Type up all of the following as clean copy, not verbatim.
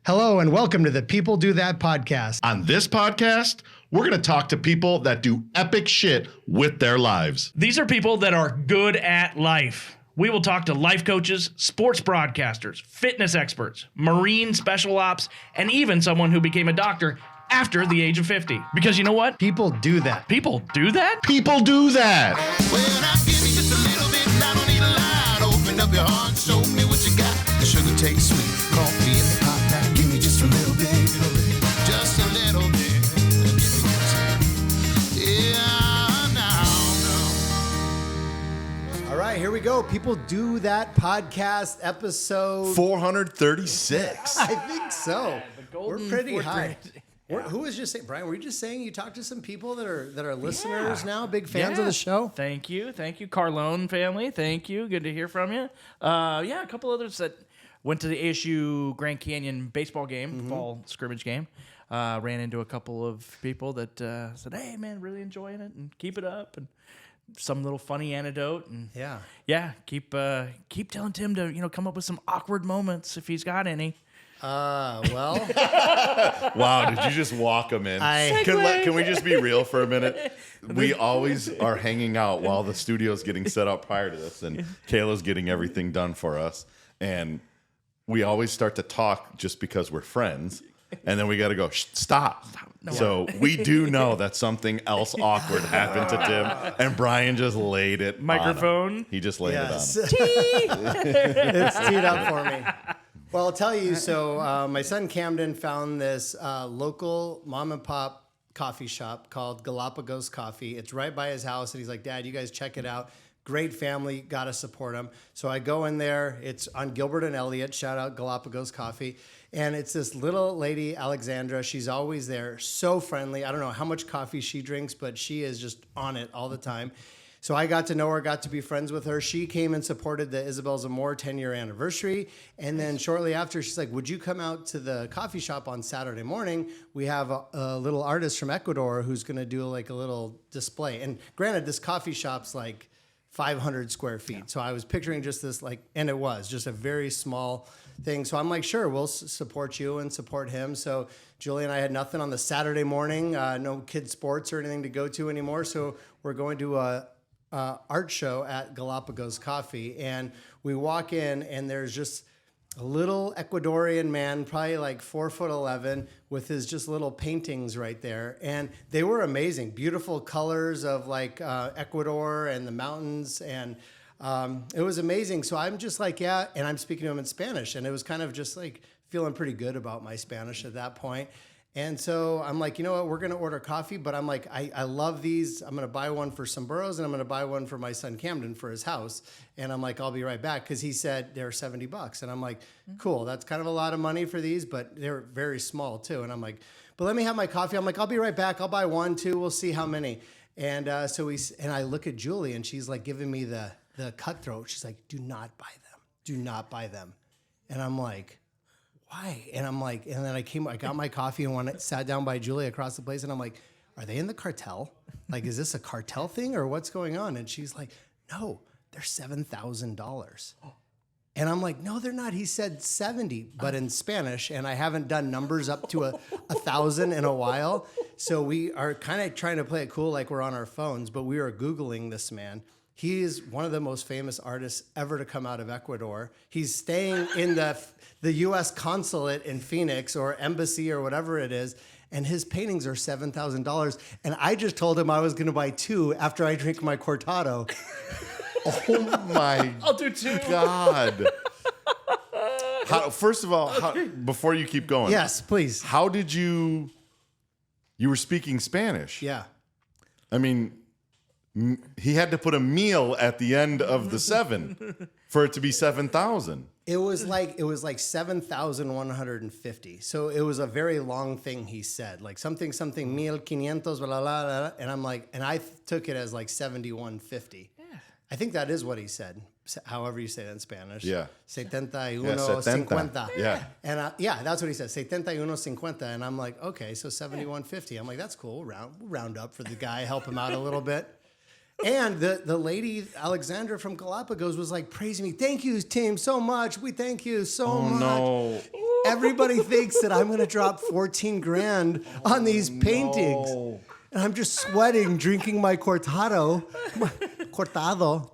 Hello and welcome to the People Do That podcast. On this podcast, we're going to talk to people that do epic shit with their lives. These are people that are good at life. We will talk to life coaches, sports broadcasters, fitness experts, Marine special ops, and even someone who became a doctor after the age of 50. Because you know what? People do that. People do that? People do that. Well, I give you just a little bit, I don't need a lot. Open up your heart, show me what you got. The sugar tastes sweet, coffee in the pot. Now give me just a little bit, just a little bit. Give me just All right, here we go. People Do That podcast episode 436. I think so. We're pretty high. Yeah. Who was just saying, Brian? Were you just saying you talked to some people that are listeners now, big fans of the show? Thank you, Carlone family. Thank you. Good to hear from you. A couple others that went to the ASU Grand Canyon baseball game, fall scrimmage game. Ran into a couple of people that said, "Hey, man, really enjoying it, and keep it up." And some little funny anecdote, and keep telling Tim to come up with some awkward moments if he's got any. Well, Wow, did you just walk them in? Can we just be real for a minute? We always are hanging out while the studio's getting set up prior to this, and Kayla's getting everything done for us. And we always start to talk just because we're friends, and then we got to go, stop. No. So we do know that something else awkward happened to Tim, and Brian just laid it Microphone. on him. He just laid it on him. It's teed up for me. Well, I'll tell you, so my son Camden found this local mom and pop coffee shop called Galapagos Coffee. It's right by his house, and he's like, "Dad, you guys check it out. Great family, gotta support them." So I go in there. It's on Gilbert and Elliott. Shout out Galapagos Coffee. And it's this little lady, Alexandra. She's always there, so friendly. I don't know how much coffee she drinks, but she is just on it all the time. So I got to know her, got to be friends with her. She came and supported the Isabel Zamora 10-year anniversary. And then shortly after, she's like, "Would you come out to the coffee shop on Saturday morning? We have a little artist from Ecuador who's going to do like a little display." And granted, this coffee shop's like 500 square feet. Yeah. So I was picturing just this and it was just a very small thing. So I'm like, sure, we'll support you and support him. So Julie and I had nothing on the Saturday morning, no kids sports or anything to go to anymore. So we're going to a art show at Galapagos Coffee, and we walk in, and there's just a little Ecuadorian man, probably like 4'11", with his just little paintings right there, and they were amazing, beautiful colors of like Ecuador and the mountains, and it was amazing. So I'm just like, yeah, and I'm speaking to him in Spanish, and it was kind of just like feeling pretty good about my Spanish at that point. And so I'm like, you know what, we're going to order coffee, but I'm like, I love these. I'm going to buy one for some burros, and I'm going to buy one for my son Camden for his house. And I'm like, I'll be right back, because he said they're $70. And I'm like, cool, that's kind of a lot of money for these, but they're very small too. And I'm like, but let me have my coffee. I'm like, I'll be right back. I'll buy one, two. We'll see how many. And and I look at Julie, and she's like giving me the cutthroat. She's like, do not buy them. Do not buy them. And I'm like, why? And I'm like, and then I got my coffee and sat down by Julie across the place, and I'm like, are they in the cartel? Like, is this a cartel thing or what's going on? And she's like, no, they're $7,000. And I'm like, no, they're not. He said 70, but in Spanish, and I haven't done numbers up to 1,000 in a while. So we are kind of trying to play it cool like we're on our phones, but we are Googling this man. He is one of the most famous artists ever to come out of Ecuador. He's staying in the U.S. consulate in Phoenix or embassy or whatever it is, and his paintings are $7,000. And I just told him I was going to buy two after I drink my cortado. Oh my I'll do two. God. First of all, before you keep going. Yes, please. How did you were speaking Spanish? Yeah. I mean, he had to put a meal at the end of the 7 for it to be 7,000. It was like 7,150. So it was a very long thing he said, like something 1,500, blah, blah, blah, and I'm like, and I took it as like 7,150. Yeah. I think that is what he said. However you say that in Spanish. Yeah. 71.50. Yeah. And that's what he said. 71.50. And I'm like, okay, so 71.50. I'm like, that's cool. We'll round up for the guy, help him out a little bit. And the lady, Alexandra from Galapagos, was like praising me. Thank you, team, so much. We thank you so much. No. everybody thinks that I'm going to drop 14 grand on these paintings. No. And I'm just sweating, drinking my cortado,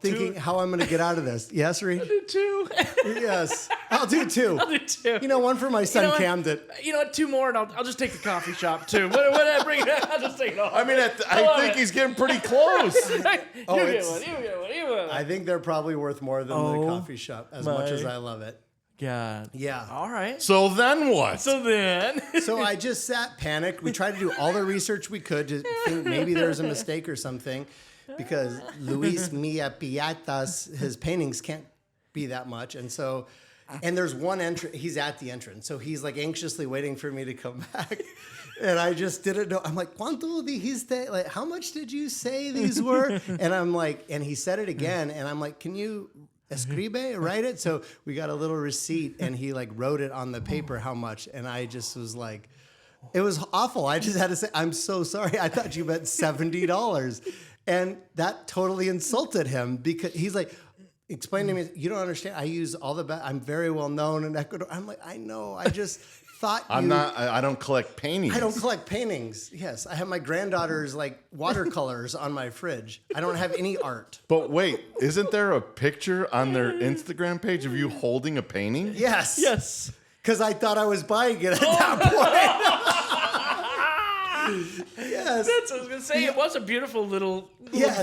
thinking how I'm going to get out of this. Yes, Reid? I'll do 2. Yes, I'll do 2. I'll do 2. You know, one for my son Camden. You know what? 2 more, and I'll just take the coffee shop too. What I bring? I'll just take it all. I mean, I think he's getting pretty close. You get one. I think they're probably worth more than the coffee shop, as much as I love it. God. Yeah. All right. So then what? So I just sat panicked. We tried to do all the research we could to think maybe there's a mistake or something, because Luis Milla Piatas, his paintings can't be that much. And so, and there's one entrance, he's at the entrance. So he's like anxiously waiting for me to come back. And I just didn't know. I'm like, ¿Cuánto dijiste? Like, how much did you say these were? And I'm like, and he said it again. And I'm like, can you escribe, write it? So we got a little receipt, and he like wrote it on the paper how much. And I just was like, it was awful. I just had to say, I'm so sorry. I thought you meant $70. And that totally insulted him, because he's like, explain to me, you don't understand. I use all the best. I'm very well known in Ecuador. I'm like, I know. I just thought I don't collect paintings. I don't collect paintings. Yes. I have my granddaughter's like watercolors on my fridge. I don't have any art. But wait, isn't there a picture on their Instagram page of you holding a painting? Yes. Yes. Because I thought I was buying it at that point. Yes. That's what I was going to say. It was a beautiful little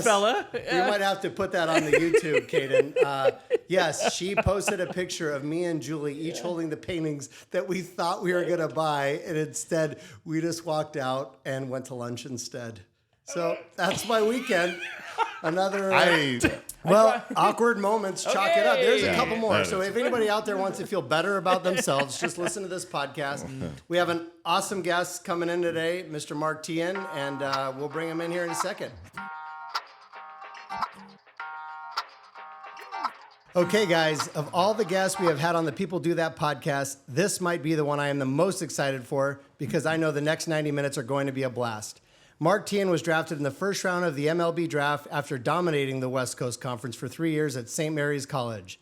fella. We might have to put that on the YouTube, Kaden. Yes, she posted a picture of me and Julie each holding the paintings that we thought we were going to buy. And instead, we just walked out and went to lunch instead. So that's my weekend. Another... awkward moments, chalk it up. There's a couple more. So if anybody out there wants to feel better about themselves, just listen to this podcast. We have an awesome guest coming in today, Mr. Mark Teahen, and we'll bring him in here in a second. Okay, guys, of all the guests we have had on the People Do That podcast, this might be the one I am the most excited for, because I know the next 90 minutes are going to be a blast. Mark Teahen was drafted in the first round of the MLB draft after dominating the West Coast Conference for 3 years at St. Mary's College.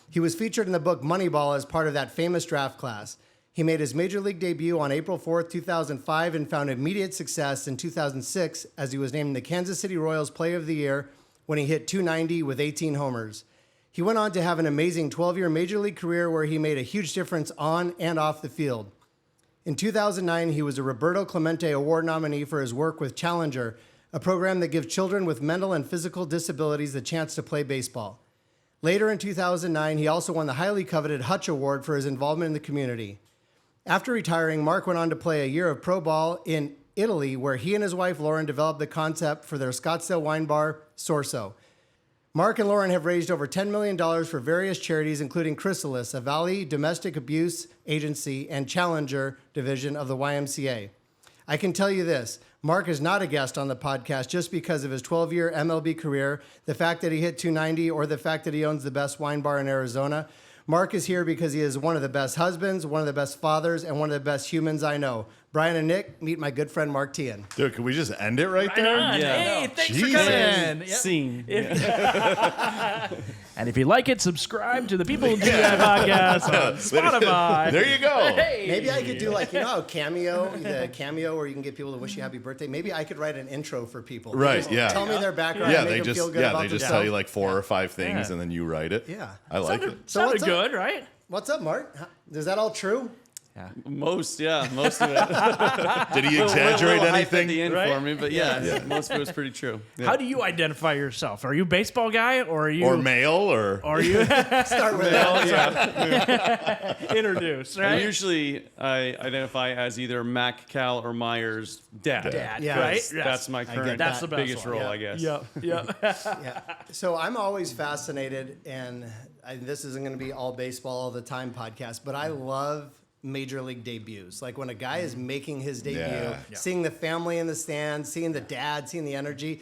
He was featured in the book Moneyball as part of that famous draft class. He made his major league debut on April 4th, 2005, and found immediate success in 2006 as he was named the Kansas City Royals Player of the Year when he hit .290 with 18 homers. He went on to have an amazing 12-year major league career where he made a huge difference on and off the field. In 2009, he was a Roberto Clemente Award nominee for his work with Challenger, a program that gives children with mental and physical disabilities the chance to play baseball. Later in 2009, he also won the highly coveted Hutch Award for his involvement in the community. After retiring, Mark went on to play a year of pro ball in Italy, where he and his wife Lauren developed the concept for their Scottsdale wine bar, Sorso. Mark and Lauren have raised over $10 million for various charities, including Chrysalis, a Valley domestic abuse agency, and Challenger division of the YMCA. I can tell you this, Mark is not a guest on the podcast just because of his 12-year MLB career, the fact that he hit .290, or the fact that he owns the best wine bar in Arizona. Mark is here because he is one of the best husbands, one of the best fathers, and one of the best humans I know. Brian and Nick, meet my good friend Mark Teahen. Dude, can we just end it right there? On. Yeah. Hey, thanks Jesus. for coming in. Yep. Scene. And if you like it, subscribe to the People Who Do That podcast on Spotify. There you go. Hey. Maybe I could do like, you know how the cameo where you can get people to wish you happy birthday? Maybe I could write an intro for people. Right, Just yeah. Tell me their background Yeah, and make they them just feel good about they just themselves. tell you like 4 or 5 things, and then you write it. Yeah. I like it. So Sounded what's up? good, right? What's up, Mark? Is that all true? Most of it. Did he A exaggerate little hype anything? at the end Right? for me, but most of it was pretty true. Yeah. How do you identify yourself? Are you a baseball guy, or are you Or male, or Are you Start with that. introduce? And Right? usually I identify as either Mac, Cal, or Myers' dad. Dad, Yeah. right? Yes. Yes. That's my current That's the best biggest one. role, Yeah. I guess. Yep. Yeah. So I'm always fascinated, and this isn't going to be all baseball all the time podcast, but I love major league debuts. Like when a guy is making his debut, Yeah. seeing the family in the stands, seeing the dad, seeing the energy.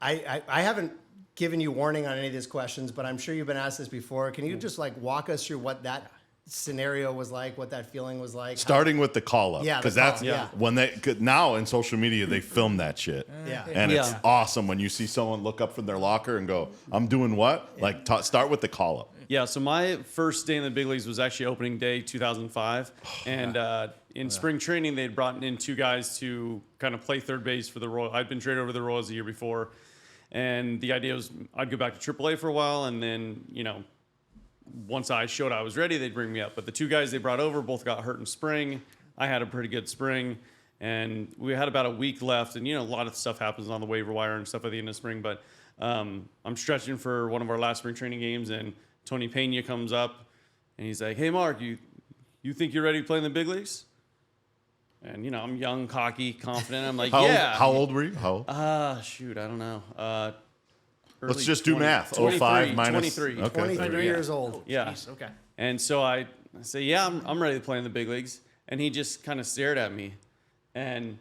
I haven't given you warning on any of these questions, but I'm sure you've been asked this before. Can you just like walk us through what that scenario was like, what that feeling was like? starting with the call up. Yeah, the Because call, that's yeah. when now in social media, they film that shit. Yeah. And it's Yeah. awesome when you see someone look up from their locker and go, I'm doing what? Like, start with the call up. Yeah, so my first day in the big leagues was actually opening day 2005. And in spring training, they'd brought in 2 guys to kind of play third base for the Royals. I'd been traded over to the Royals the year before. And the idea was I'd go back to AAA for a while. And then, once I showed I was ready, they'd bring me up. But the 2 guys they brought over both got hurt in spring. I had a pretty good spring. And we had about a week left. And, a lot of stuff happens on the waiver wire and stuff at the end of spring. But I'm stretching for one of our last spring training games. And Tony Pena comes up. And he's like, hey, Mark, you think you're ready to play in the big leagues? And, I'm young, cocky, confident. I'm like, How old were you? How old? Shoot, I don't know. Let's just do math. 23, 05 minus 23. Okay. 23 years old. Yeah. Jeez, okay. And so I say, yeah, I'm ready to play in the big leagues. And he just kind of stared at me. And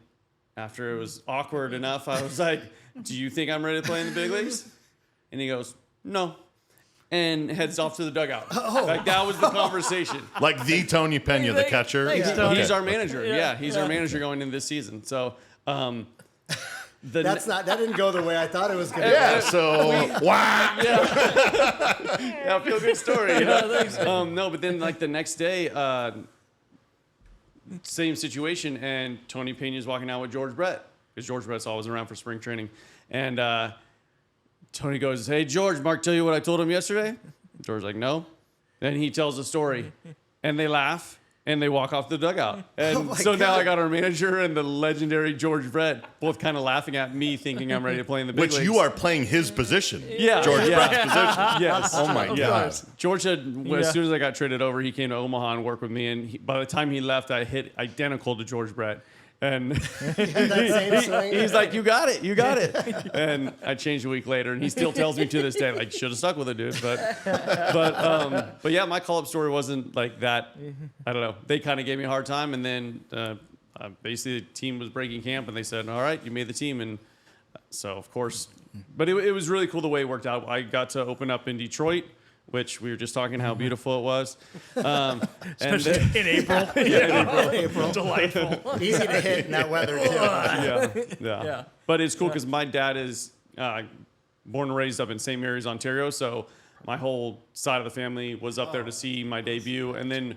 after it was awkward enough, I was like, do you think I'm ready to play in the big leagues? And he goes, no. And heads off to the dugout. Like, that was the conversation. Like the Tony Pena, the catcher? Thanks, Okay. Tony. He's our manager. Yeah, he's our manager going into this season. So, That didn't go the way I thought it was going to. Yeah, so, wow. Yeah, feel good story. No, but then like the next day, same situation, and Tony Pena's walking out with George Brett because George Brett's always around for spring training, and Tony goes, "Hey George, Mark, tell you what I told him yesterday?" George's like, "No." Then he tells the story, and they laugh. And they walk off the dugout. And now God. I got our manager and the legendary George Brett both kind of laughing at me thinking I'm ready to play in the big leagues. Which you are playing his position. Yeah. George Yeah. Brett's position. Yes. Oh, my God. George said as soon as I got traded over, he came to Omaha and worked with me. And by the time he left, I hit identical to George Brett. And That same swing. he's like, you got it. And I changed a week later, and he still tells me to this day, like, should have stuck with it, dude. But yeah, my call-up story wasn't like that. I don't know. They kind of gave me a hard time, and then basically the team was breaking camp, and they said, all right, you made the team. And so, of course, but it was really cool the way it worked out. I got to open up in Detroit, which we were just talking how beautiful it was. Especially in April. April. Delightful. Easy to hit in that weather, too. Yeah. But it's cool because my dad is born and raised up in St. Mary's, Ontario. So my whole side of the family was up there to see my debut. And then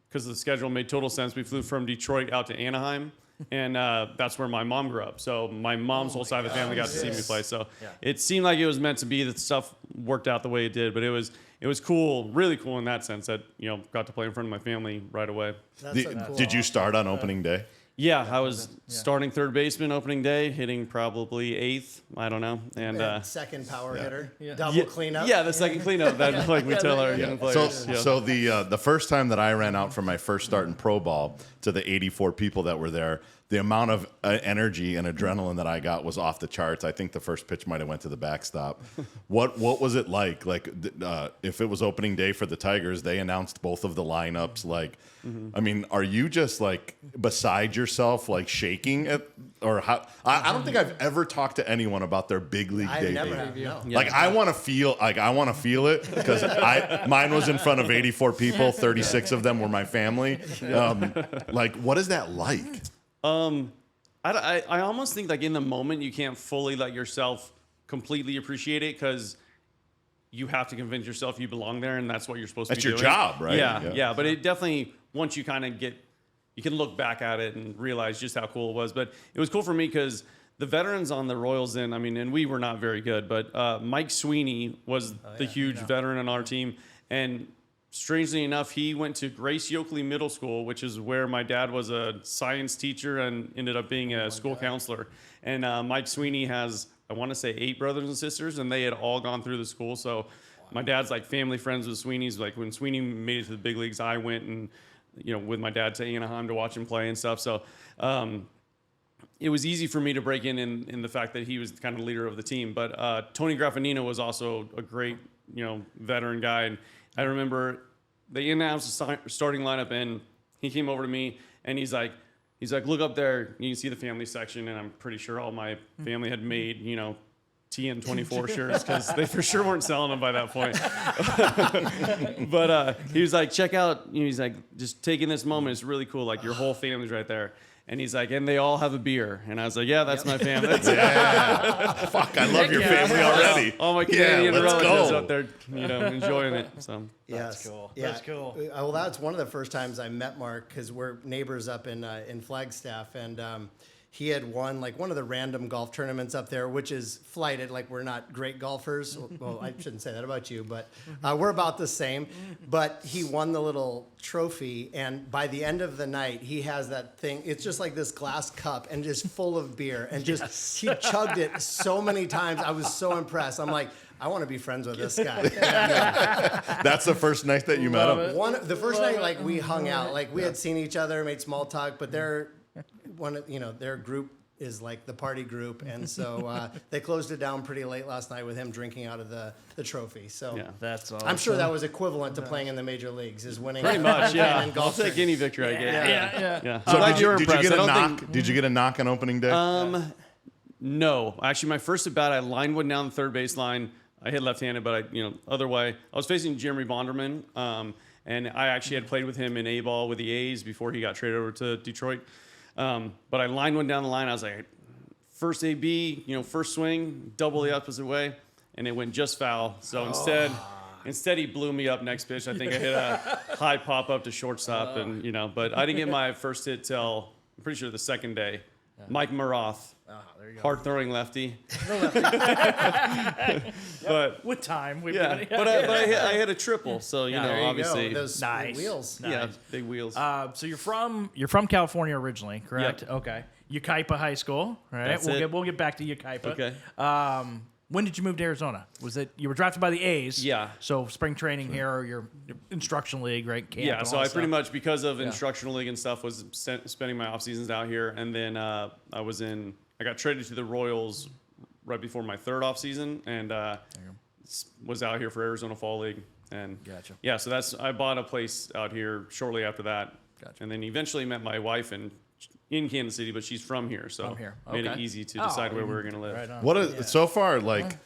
because the schedule made total sense, we flew from Detroit out to Anaheim. And that's where my mom grew up. So my mom's whole side of the family got to see me play. So it seemed like it was meant to be that stuff worked out the way it did. But it was cool, really cool in that sense that, got to play in front of my family right away. That's so cool. Did you start on opening day? Yeah, I was starting third baseman opening day, hitting probably 8th. I don't know. And second power hitter. Double cleanup. Yeah, the second cleanup. That like we tell our young players. So the first time that I ran out for my first start in pro ball to the 84 people that were there, the amount of energy and adrenaline that I got was off the charts. I think the first pitch might have went to the backstop. What was it like? Like if it was opening day for the Tigers, they announced both of the lineups. Like, I mean, are you just like beside yourself, like shaking at, or how? I don't think I've ever talked to anyone about their big league I debut. never have. No. Like I want to feel it because mine was in front of 84 people. 36 of them were my family. Like, what is that like? I almost think like in the moment you can't fully let yourself completely appreciate it because you have to convince yourself you belong there and that's what you're supposed to be doing. That's your job, right? Yeah. But it definitely, once you kind of you can look back at it and realize just how cool it was. But it was cool for me because the veterans on the Royals and we were not very good, but Mike Sweeney was the huge veteran on our team. And strangely enough, he went to Grace Yoakley Middle School, which is where my dad was a science teacher and ended up being a school counselor. And Mike Sweeney has, I want to say, 8 brothers and sisters, and they had all gone through the school. So my dad's like family friends with Sweeney's. Like when Sweeney made it to the big leagues, I went and, with my dad to Anaheim to watch him play and stuff. So it was easy for me to break in the fact that he was kind of the leader of the team. But Tony Graffanino was also a great, veteran guy. And I remember they announced the starting lineup, and he came over to me, and he's like, look up there. You can see the family section, and I'm pretty sure all my family had made, TN24 shirts because they for sure weren't selling them by that point. But he was like, check out. He's like, just taking this moment. It's really cool. Like your whole family's right there. And he's like, and they all have a beer. And I was like, yeah, that's my family. That's Fuck, I love your family already. all my Canadian let's relatives go. out there, enjoying it. So Yes. cool. Yeah. That's cool. Well, that's one of the first times I met Mark because we're neighbors up in Flagstaff, and he had won like one of the random golf tournaments up there, which is flighted. Like we're not great golfers. Well, I shouldn't say that about you, but we're about the same. But he won the little trophy, and by the end of the night, he has that thing. It's just like this glass cup and just full of beer, and just he chugged it so many times. I was so impressed. I'm like, I want to be friends with this guy. That's the first night that you met him. The first night, like we hung out, like we had seen each other, made small talk, but their group is like the party group, and so they closed it down pretty late last night with him drinking out of the trophy. So yeah, That's awesome. I'm sure that was equivalent to playing in the major leagues, is winning. pretty much, yeah. and I'll golf take any victory I get. Yeah. So Glad did you were you impressed. get I a don't knock? think- Did you get a knock on opening day? No, actually, my first at bat, I lined one down the third baseline. I hit left-handed, but other way. I was facing Jeremy Bonderman, and I actually had played with him in A-ball with the A's before he got traded over to Detroit. But I lined one down the line. I was like, first AB, first swing, double the opposite way, and it went just foul. So instead he blew me up next pitch. I think I hit a high pop up to shortstop, but I didn't get my first hit till I'm pretty sure the second day. Mike Maroth. There you go. Hard throwing lefty. But With time, we've yeah, got it. but I hit a triple, so there you obviously, go. Those Nice. wheels. yeah, big wheels. So you're from California originally, correct? Yep. Okay. Yucaipa High School, right? That's it. We'll get back to Yucaipa. Okay. When did you move to Arizona? Was it you were drafted by the A's? Yeah. So spring training here, or your instructional league, right? Camp Yeah, and so all I that pretty stuff. much, because of instructional league and stuff, was spending my off seasons out here, and then I got traded to the Royals right before my third off season, and was out here for Arizona Fall League, and Gotcha. yeah, so I bought a place out here shortly after that, Gotcha. and then eventually met my wife in Kansas City, but she's from here, so From here. made it Okay. easy to decide where we were going to live. Right on. What so far, like,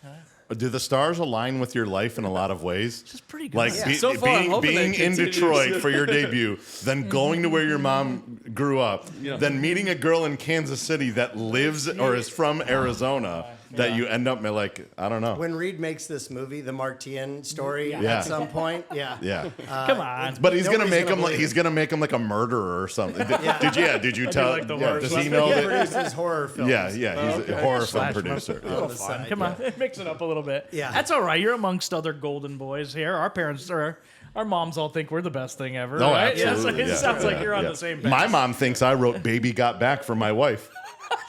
do the stars align with your life in a lot of ways? It's pretty good. Like So far, I'm hoping being that in continues. Detroit for your debut, then going to where your mom grew up, Yeah. then meeting a girl in Kansas City that lives or is from Arizona, that you end up like, I don't know. When Reid makes this movie, the Mark Teahen story, Yeah. at some point, Yeah. Come on. But he's gonna Nobody's make gonna him like believe he's gonna make him like a murderer or something. Did you tell? like the Yeah, worst. does he know He that? produces horror films. Yeah, he's a horror film Slash producer. On the side, Come on, mix it up a little bit. Yeah. That's all right. You're amongst other golden boys here. Our parents are. Our moms all think we're the best thing ever. Oh, right? absolutely. Yeah, so it sounds like you're on the same page. My mom thinks I wrote "Baby Got Back" for my wife.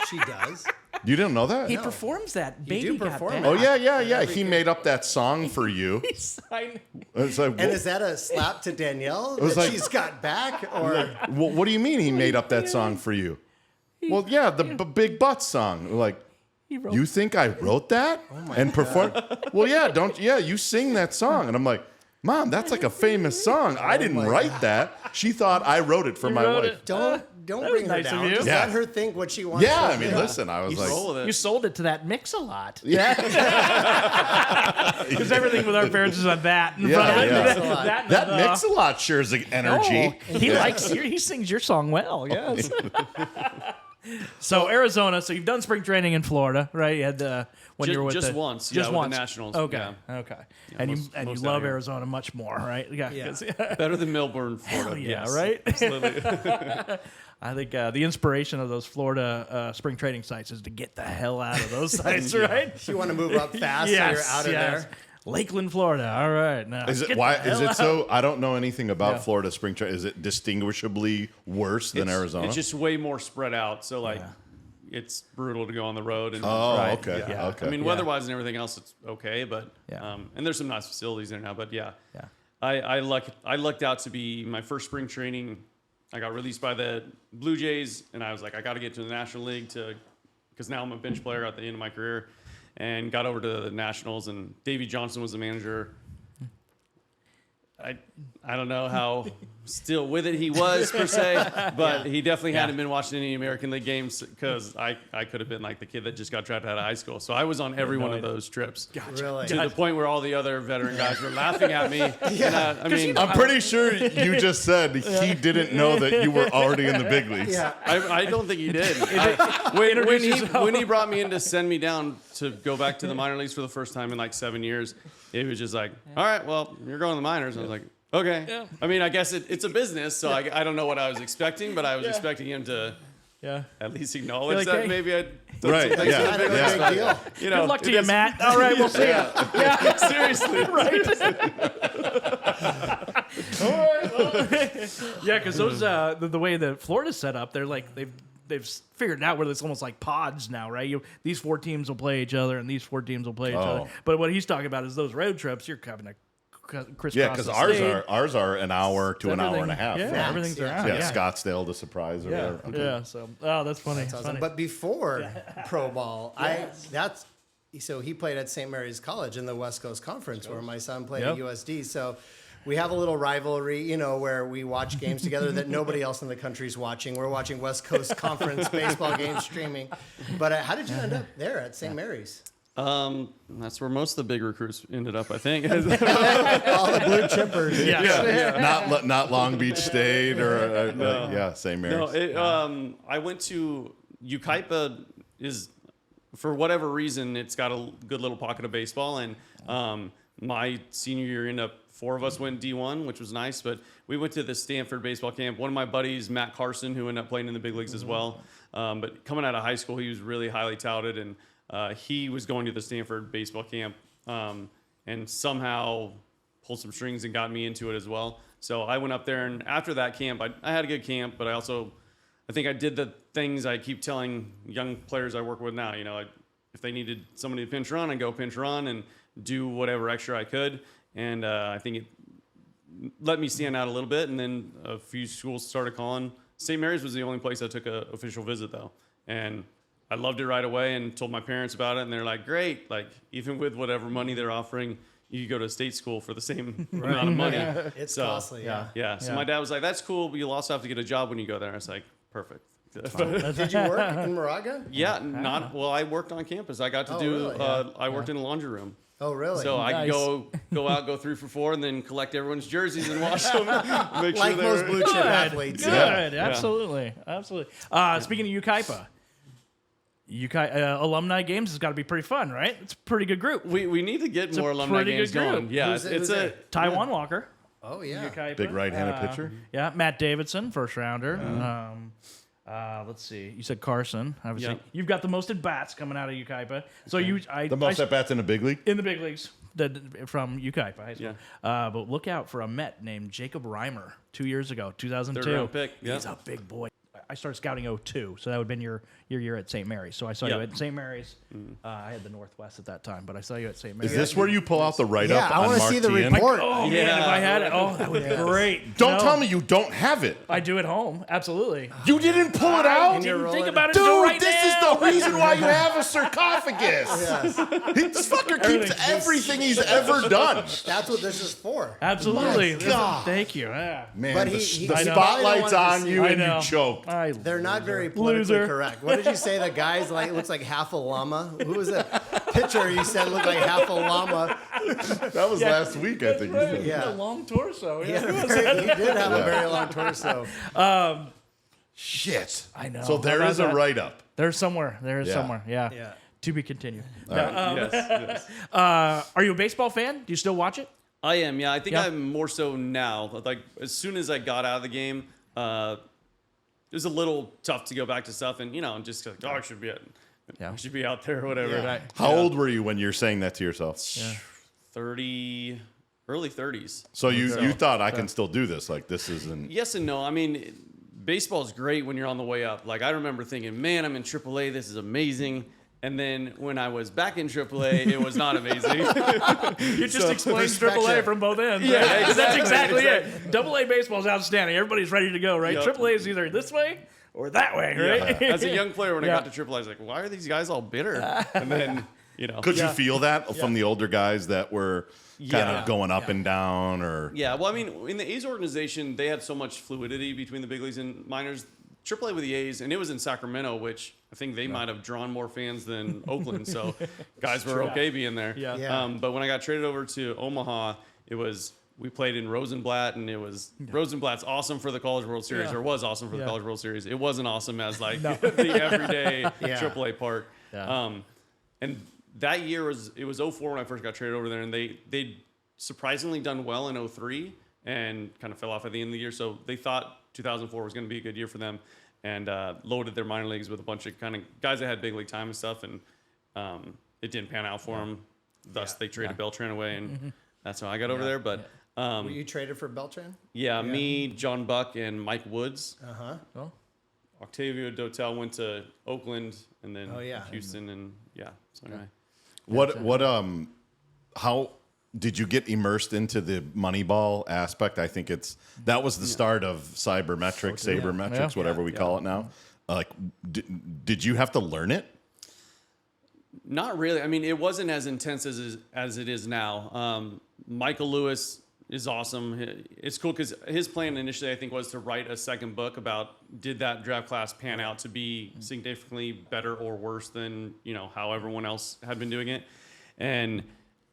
She does. You didn't know that? He performs that. Baby do got perform back. it. Oh yeah. He made up that song for you. I- It's like, And is that a slap to Danielle was that like- she's got back? Or well, what do you mean he made up that song for you? Well, yeah, the Big Butt song. Like, He wrote- you think I wrote that and performed? Well, yeah, you sing that song, and I'm like, Mom, that's like a famous song. I didn't write that. She thought I wrote it for my wrote wife. it. don't that bring was her nice of down. you. Just Yeah. let her think what she wants. Yeah, to I mean, do. listen, I was like, Roll with it. You sold it to that mix a lot. yeah, Because everything with our parents is on that. In Yeah, front of yeah. it. That, that and mix a lot shares the energy. Oh, he sings your song well. Yes. So Arizona. So you've done spring training in Florida, right? You had the when you were with Just the, once, just with the once. Nationals, Okay, yeah. okay. And you most out love here. Arizona much more, right? Yeah. Yeah. 'cause- Better than Melbourne, Florida. Hell yeah, yes, right? Absolutely. I think the inspiration of those Florida spring training sites is to get the hell out of those sites, right? You want to move up fast so you're out of there. Lakeland, Florida. All right. Now, Is it get why? the Is hell it out. so? I don't know anything about Yeah. Florida spring training. Is it distinguishably worse than Arizona? It's just way more spread out. So it's brutal to go on the road. And oh, Right. okay, Yeah. okay. I mean, weather-wise and everything else, it's okay. But Yeah. and there's some nice facilities there now. But yeah, Yeah. I lucked out to be my first spring training. I got released by the Blue Jays, and I was like, I got to get to the National League because now I'm a bench player at the end of my career, and got over to the Nationals. And Davey Johnson was the manager. I don't know how still with it he was per se, but he definitely hadn't been watching any American League games because I could have been like the kid that just got drafted out of high school. So I was on every one of those trips. Really? To the point where all the other veteran guys were laughing at me. And, I mean, I'm pretty sure you just said he didn't know that you were already in the big leagues. Yeah. I don't think he did. When he brought me in to send me down to go back to the minor leagues for the first time in like 7 years, it was just like, all right, well, you're going to the minors. I was like, okay. Yeah. I mean, I guess it's a business, so I don't know what I was expecting, but I was expecting him to at least acknowledge that maybe I'd done some things Kind of a big deal. You know, Good luck to you, Matt. All right, we'll see you. Yeah, seriously. Right. All right. Well, yeah, because those the way that Florida's set up, they're like they've figured out where it's almost like pods now, right? These 4 teams will play each other, and these 4 teams will play each other. But what he's talking about is those road trips. You're having to crisscross. Yeah, because ours are an hour to an hour and a half. Yeah, right? everything's around. Yeah, Scottsdale to Surprise or Yeah, whatever. Okay. yeah. So, that's funny. That's awesome. Funny. But before pro ball, so he played at St. Mary's College in the West Coast Conference, where my son played at USD. So we have a little rivalry, where we watch games together that nobody else in the country's watching. We're watching West Coast Conference baseball games streaming. But how did you end up there at St. Mary's? That's where most of the big recruits ended up, I think. All the blue chippers. Yeah. Not Long Beach State or St. Mary's. No, I went to Yucaipa. Is for whatever reason it's got a good little pocket of baseball, and my senior year ended up 4 of us went D1, which was nice. But we went to the Stanford baseball camp. One of my buddies, Matt Carson, who ended up playing in the big leagues as well. But coming out of high school, he was really highly touted, and he was going to the Stanford baseball camp and somehow pulled some strings and got me into it as well. So I went up there, and after that camp, I had a good camp, but I think I did the things I keep telling young players I work with now. If they needed somebody to pinch run, I'd go pinch run and do whatever extra I could. And I think it let me stand out a little bit, and then a few schools started calling. St. Mary's was the only place I took an official visit, though. And I loved it right away and told my parents about it, and they're like, great. Like, even with whatever money they're offering, you could go to a state school for the same amount of money. It's costly, Yeah. So my dad was like, that's cool, but you'll also have to get a job when you go there. I was like, perfect. Did you work in Moraga? Yeah, I worked on campus. I got to do, really? I worked in a laundry room. Oh, really? So I could go out, go 3 for 4, and then collect everyone's jerseys and wash them. Make like sure most blue chip athletes. Good. Absolutely. Speaking of Yucaipa, alumni games has got to be pretty fun, right? It's a pretty good group. We need to get more alumni games going. Yeah, Who's a Taiwan Walker. Oh, yeah. Yucaipa. Big right-handed pitcher. Yeah, Matt Davidson, first rounder. Let's see. You said Carson. Obviously, you've got the most at bats coming out of Yucaipa. So the most at bats in the big league. In the big leagues from Yucaipa High School. Yeah. But look out for a Met named Jacob Reimer 2 years ago, 2002. Third round pick. He's a big boy. I started scouting 2002, so that would have been your year at St. Mary's. So I saw you at St. Mary's. I had the Northwest at that time, but I saw you at St. Mary's. Is this where you pull out the write-up on I want to Mark see the Teahen? report. Oh, man, if I had it, that would be great. Don't tell me you don't have it. I do at home, absolutely. You didn't pull it out? Didn't think about it Dude, until right this now. is the reason why you have a sarcophagus. This fucker keeps everything he's ever done. That's what this is for. Absolutely. My God. Thank you. Yeah. Man, But the he spotlight's on you I and know. you choke. They're not very politically Loser. correct. What did you say? The guy's looks like half a llama. Who was that pitcher you said looked like half a llama? That was last week, I think. You said. Yeah. A long torso. He did have a very long torso. Shit. I know. So there is a write-up. There's somewhere. Somewhere. Yeah. Yeah. To be continued. Yes. Are you a baseball fan? Do you still watch it? I am, yeah. I think Yeah. I'm more so now. Like, as soon as I got out of the game, it was a little tough to go back to stuff and, just like, I should be out there or whatever. Yeah. Right. How old were you when you're saying that to yourself? 30, early 30s. So you thought I can still do this? Like this isn't. Yes and no. I mean, baseball is great when you're on the way up. Like, I remember thinking, man, I'm in AAA. This is amazing. And then when I was back in AAA, it was not amazing. You just explained AAA from both ends. Yeah, right? exactly, That's exactly it. AA baseball is outstanding. Everybody's ready to go, right? Yep. AAA is either this way or that way, right? Yeah. As a young player, when I got to AAA, I was like, why are these guys all bitter? And then You know, Could you feel that from the older guys that were kind of going up and down, or? Yeah, well, I mean, in the A's organization, they had so much fluidity between the big leagues and minors. AAA with the A's, and it was in Sacramento, which I think they might have drawn more fans than Oakland. So guys were okay being there. Yeah. But when I got traded over to Omaha, we played in Rosenblatt, and it was Rosenblatt's awesome for the College World Series, or was awesome for the College World Series. It wasn't awesome as like the everyday AAA part. Yeah. And that year it was 04 when I first got traded over there, and they'd surprisingly done well in 03 and kind of fell off at the end of the year. So they thought 2004 was going to be a good year for them, and loaded their minor leagues with a bunch of kind of guys that had big league time and stuff, and it didn't pan out for them. Thus, they traded Beltran away, and that's how I got over there. But were you traded for Beltran? yeah, me, John Buck, and Mike Woods. Well, Octavio Dotel went to Oakland, and then yeah. Houston, and so anyway. How did you get immersed into the Moneyball aspect? I think that was the start of sabermetrics, whatever we call it now. Like, did you have to learn it? Not really. I mean, it wasn't as intense as it is now. Michael Lewis is awesome. It's cool because his plan initially, I think, was to write a second book about did that draft class pan out to be significantly better or worse than how everyone else had been doing it. And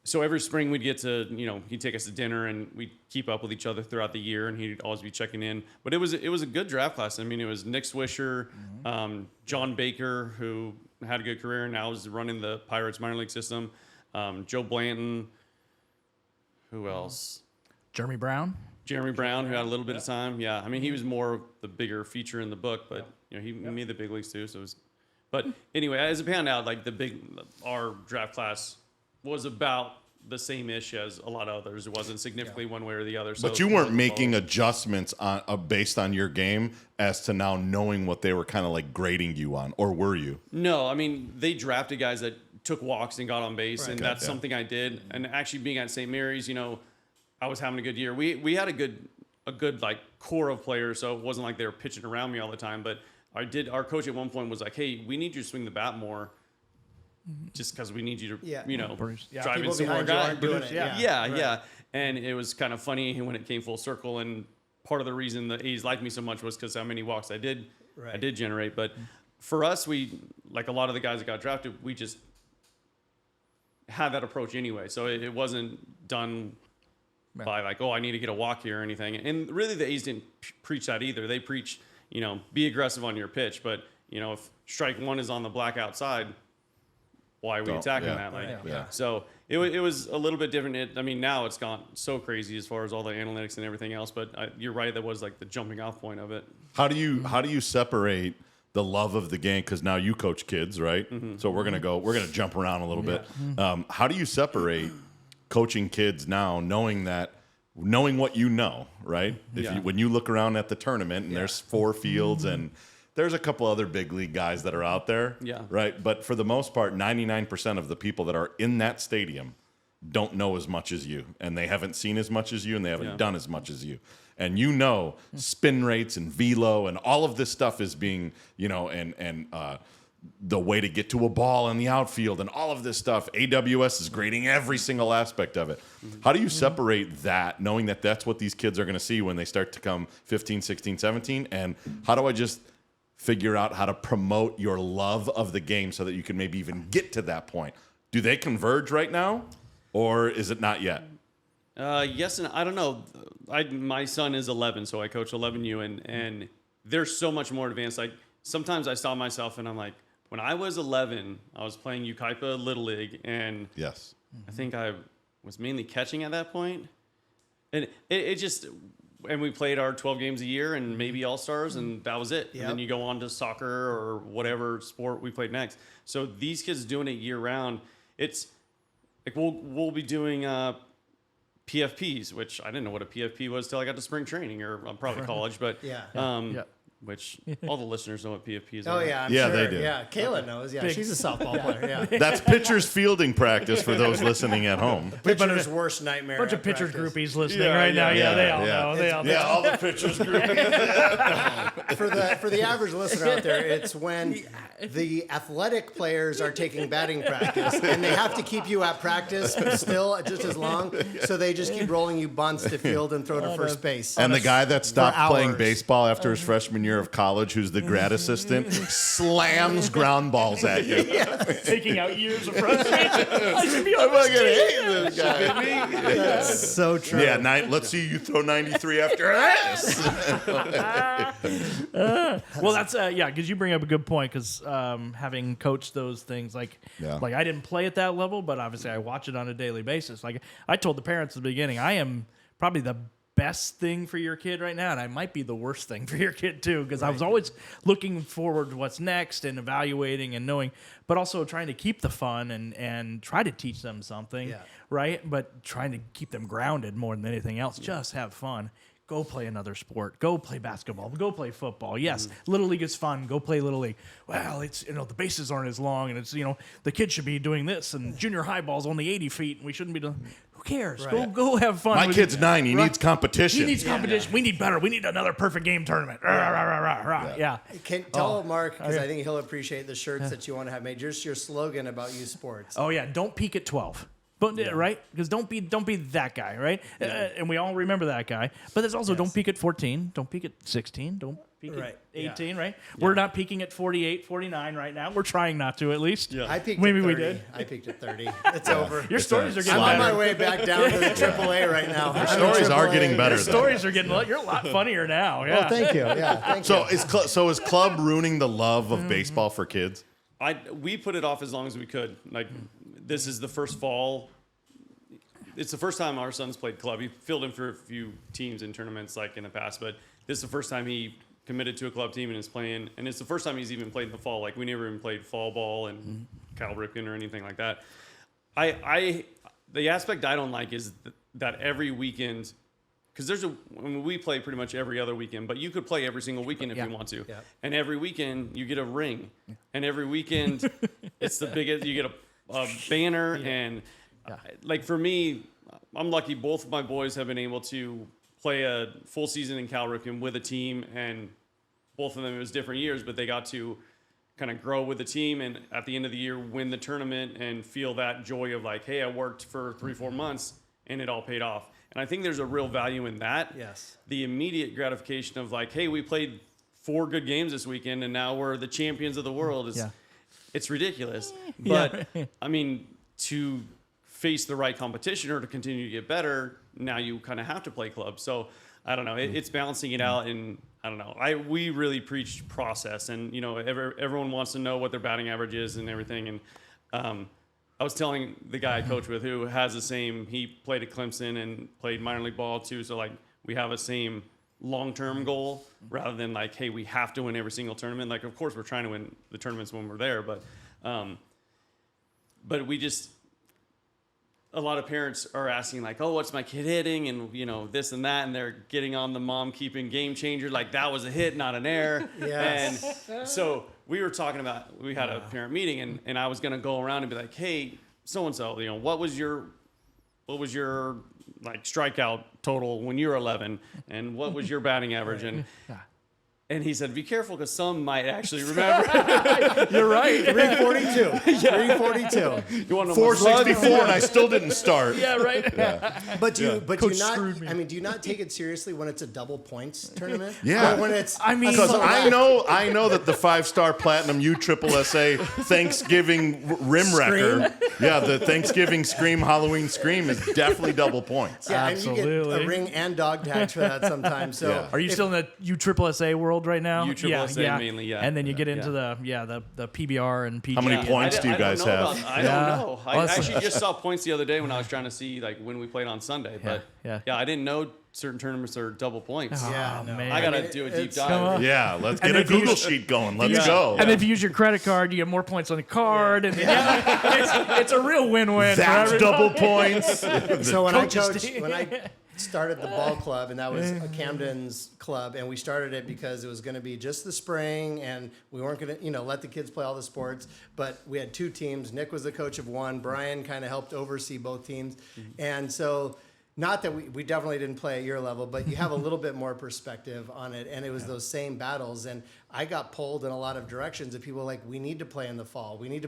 so every spring we'd get to, he'd take us to dinner and we'd keep up with each other throughout the year, and he'd always be checking in. But it was a good draft class. I mean, it was Nick Swisher, John Baker, who had a good career and now is running the Pirates minor league system, Joe Blanton, who else? Jeremy Brown, who had a little bit of time. Yeah, I mean, he was more the bigger feature in the book, but he made the big leagues too. So, but anyway, as it panned out, like our draft class was about the same-ish as a lot of others. It wasn't significantly one way or the other. So but you weren't making adjustments based on your game as to now knowing what they were kind of like grading you on, or were you? No, I mean, they drafted guys that took walks and got on base, and that's something I did. And actually being at St. Mary's, I was having a good year. We had a good like core of players, so it wasn't like they were pitching around me all the time. But our coach at one point was like, "Hey, we need you to swing the bat more, just because we need you to, drive in some more guys." Yeah. And it was kind of funny when it came full circle. And part of the reason the A's liked me so much was because how many walks I did generate. But for us, we, like a lot of the guys that got drafted, we just had that approach anyway. So it wasn't done by like, oh, I need to get a walk here or anything. And really the A's didn't preach that either. They preach, be aggressive on your pitch. But, if strike one is on the black outside, why are we attacking that? So it was a little bit different. Now it's gone so crazy as far as all the analytics and everything else. But you're right. That was like the jumping off point of it. How do you separate the love of the game? Because now you coach kids, right? Mm-hmm. So we're gonna jump around a little bit. How do you separate coaching kids now, knowing what you know, right? When you look around at the tournament and there's 4 fields and there's a couple other big league guys that are out there, right? But for the most part, 99% of the people that are in that stadium don't know as much as you, and they haven't seen as much as you, and they haven't done as much as you. And spin rates and velo and all of this stuff is being, the way to get to a ball in the outfield and all of this stuff. AWS is grading every single aspect of it. How do you separate that, knowing that that's what these kids are going to see when they start to come 15, 16, 17? And how do I just figure out how to promote your love of the game so that you can maybe even get to that point? Do they converge right now, or is it not yet? Yes, and I don't know. My son is 11, so I coach 11U, and they're so much more advanced. Like sometimes I stop myself and I'm like, when I was 11, I was playing Ukaipa Little League, and I think I was mainly catching at that point. And it just, and we played our 12 games a year and maybe All-Stars, and that was it. Yep. And then you go on to soccer or whatever sport we played next. So these kids doing it year-round, it's like we'll be doing PFPs, which I didn't know what a PFP was till I got to spring training or probably college, but which all the listeners know what PFPs Oh are. yeah, I'm Yeah, sure. they do. Yeah, Kayla knows. Yeah, she's a softball player. Yeah, That's pitcher's fielding practice for those listening at home. pitcher's worst nightmare. Bunch of at pitchers practice. groupies listening right now. Yeah, they all know. They all know. Yeah, all the pitchers group. For the average listener out there, it's when the athletic players are taking batting practice and they have to keep you at practice still just as long, so they just keep rolling you bunts to field and throw to first base. And the guy that stopped playing hours. baseball after his freshman year of college, who's the grad assistant, slams ground balls at you. Taking out years of frustration. I should be on this team. This guy. That's so true. Yeah, let's see you throw 93 after this. Well, that's because you bring up a good point. Because having coached those things, like I didn't play at that level, but obviously I watch it on a daily basis. Like I told the parents at the beginning, I am probably the best thing for your kid right now, and I might be the worst thing for your kid too, because I was always looking forward to what's next and evaluating and knowing, but also trying to keep the fun and try to teach them something, right? But trying to keep them grounded more than anything else. Just have fun. Go play another sport. Go play basketball. Go play football. Yes, Little League is fun. Go play Little League. Well, it's the bases aren't as long, and it's the kid should be doing this, and junior high ball's only 80 feet, and we shouldn't be doing. Who cares? Right. Go have fun. My with kid's it. 9. He needs competition. He needs competition. We need better. We need another perfect game tournament. Yeah. Tell Mark, because I think he'll appreciate the shirts that you want to have made. Just your slogan about U Sports. Oh yeah. Don't peak at 12. But right, because don't be that guy, right? And we all remember that guy. But there's also don't peak at 14, don't peak at 16, don't peak at 18, right? We're not peaking at 48, 49 right now. We're trying not to, at least. I peaked Maybe at 30. we did. I peaked at 30. It's over. Your stories are getting I'm on better. my way back down to the AAA right now. Stories are getting better. Your stories are getting. You're a lot funnier now. Yeah. Well, thank you. Yeah, thank you. So is club ruining the love of baseball for kids? We put it off as long as we could. Like, this is the first fall. It's the first time our son's played club. He filled in for a few teams in tournaments like in the past, but this is the first time he committed to a club team and is playing. And it's the first time he's even played in the fall. Like, we never even played fall ball and Cal Ripken or anything like that. The aspect I don't like is that every weekend, because we play pretty much every other weekend, but you could play every single weekend if you want to. Yeah. And every weekend you get a ring, and every weekend it's the biggest. You get a banner and. Like, for me, I'm lucky both of my boys have been able to play a full season in Cal Ripken with a team, and both of them, it was different years, but they got to kind of grow with the team and at the end of the year win the tournament and feel that joy of like, hey, I worked for 3-4 months and it all paid off. And I think there's a real value in that. Yes. The immediate gratification of like, hey, we played 4 good games this weekend and now we're the champions of the world it's ridiculous. But I mean, to face the right competition or to continue to get better, now you kind of have to play club. So I don't know. It's balancing it out, and I don't know. We really preach process, and everyone wants to know what their batting average is and everything. And I was telling the guy I coach with who has the same. He played at Clemson and played minor league ball too. So like we have a same long-term goal rather than like, hey, we have to win every single tournament. Like, of course we're trying to win the tournaments when we're there, but we just. A lot of parents are asking like, oh, what's my kid hitting? And, this and that. And they're getting on the mom keeping game changer. Like, that was a hit, not an error. Yes. And so we were talking about, we had a parent meeting and I was going to go around and be like, hey, so-and-so, what was your like strikeout total when you were 11? And what was your batting average? And he said, be careful because some might actually remember. You're right. 342. 342. You want to know 464 and I still didn't start. Yeah, right. But do you Coach not? screwed me. I mean, do you not take it seriously when it's a double points tournament? Yeah. Or when it's. I mean, Because I know that the 5-star platinum USSSA Thanksgiving rim wrecker, the Thanksgiving Scream Halloween Scream is definitely double points. Yeah, and you get Absolutely. a ring and dog tags for that sometimes. So, Yeah. Are you still in the USSSA world right now? USSSA mainly, yeah. And then you get into the PBR and PG. How many points do you guys have? I don't know. I actually just saw points the other day when I was trying to see like when we played on Sunday. But I didn't know certain tournaments are double points. Yeah, no. man. I gotta do a deep Come dive. on. Yeah, let's And get a if you Google use- sheet going. Let's go. And if you use your credit card, you get more points on the card. And it's a real win-win. That's for everybody. double points. So when I Coaches coach, team. started the ball club, and that was Camden's club, and we started it because it was going to be just the spring, and we weren't going to, let the kids play all the sports, but we had 2 teams. Nick was the coach of one. Brian kind of helped oversee both teams, and so not that we definitely didn't play at your level, but you have a little bit more perspective on it, and it was those same battles, and I got pulled in a lot of directions of people like, we need to play in the fall. We need to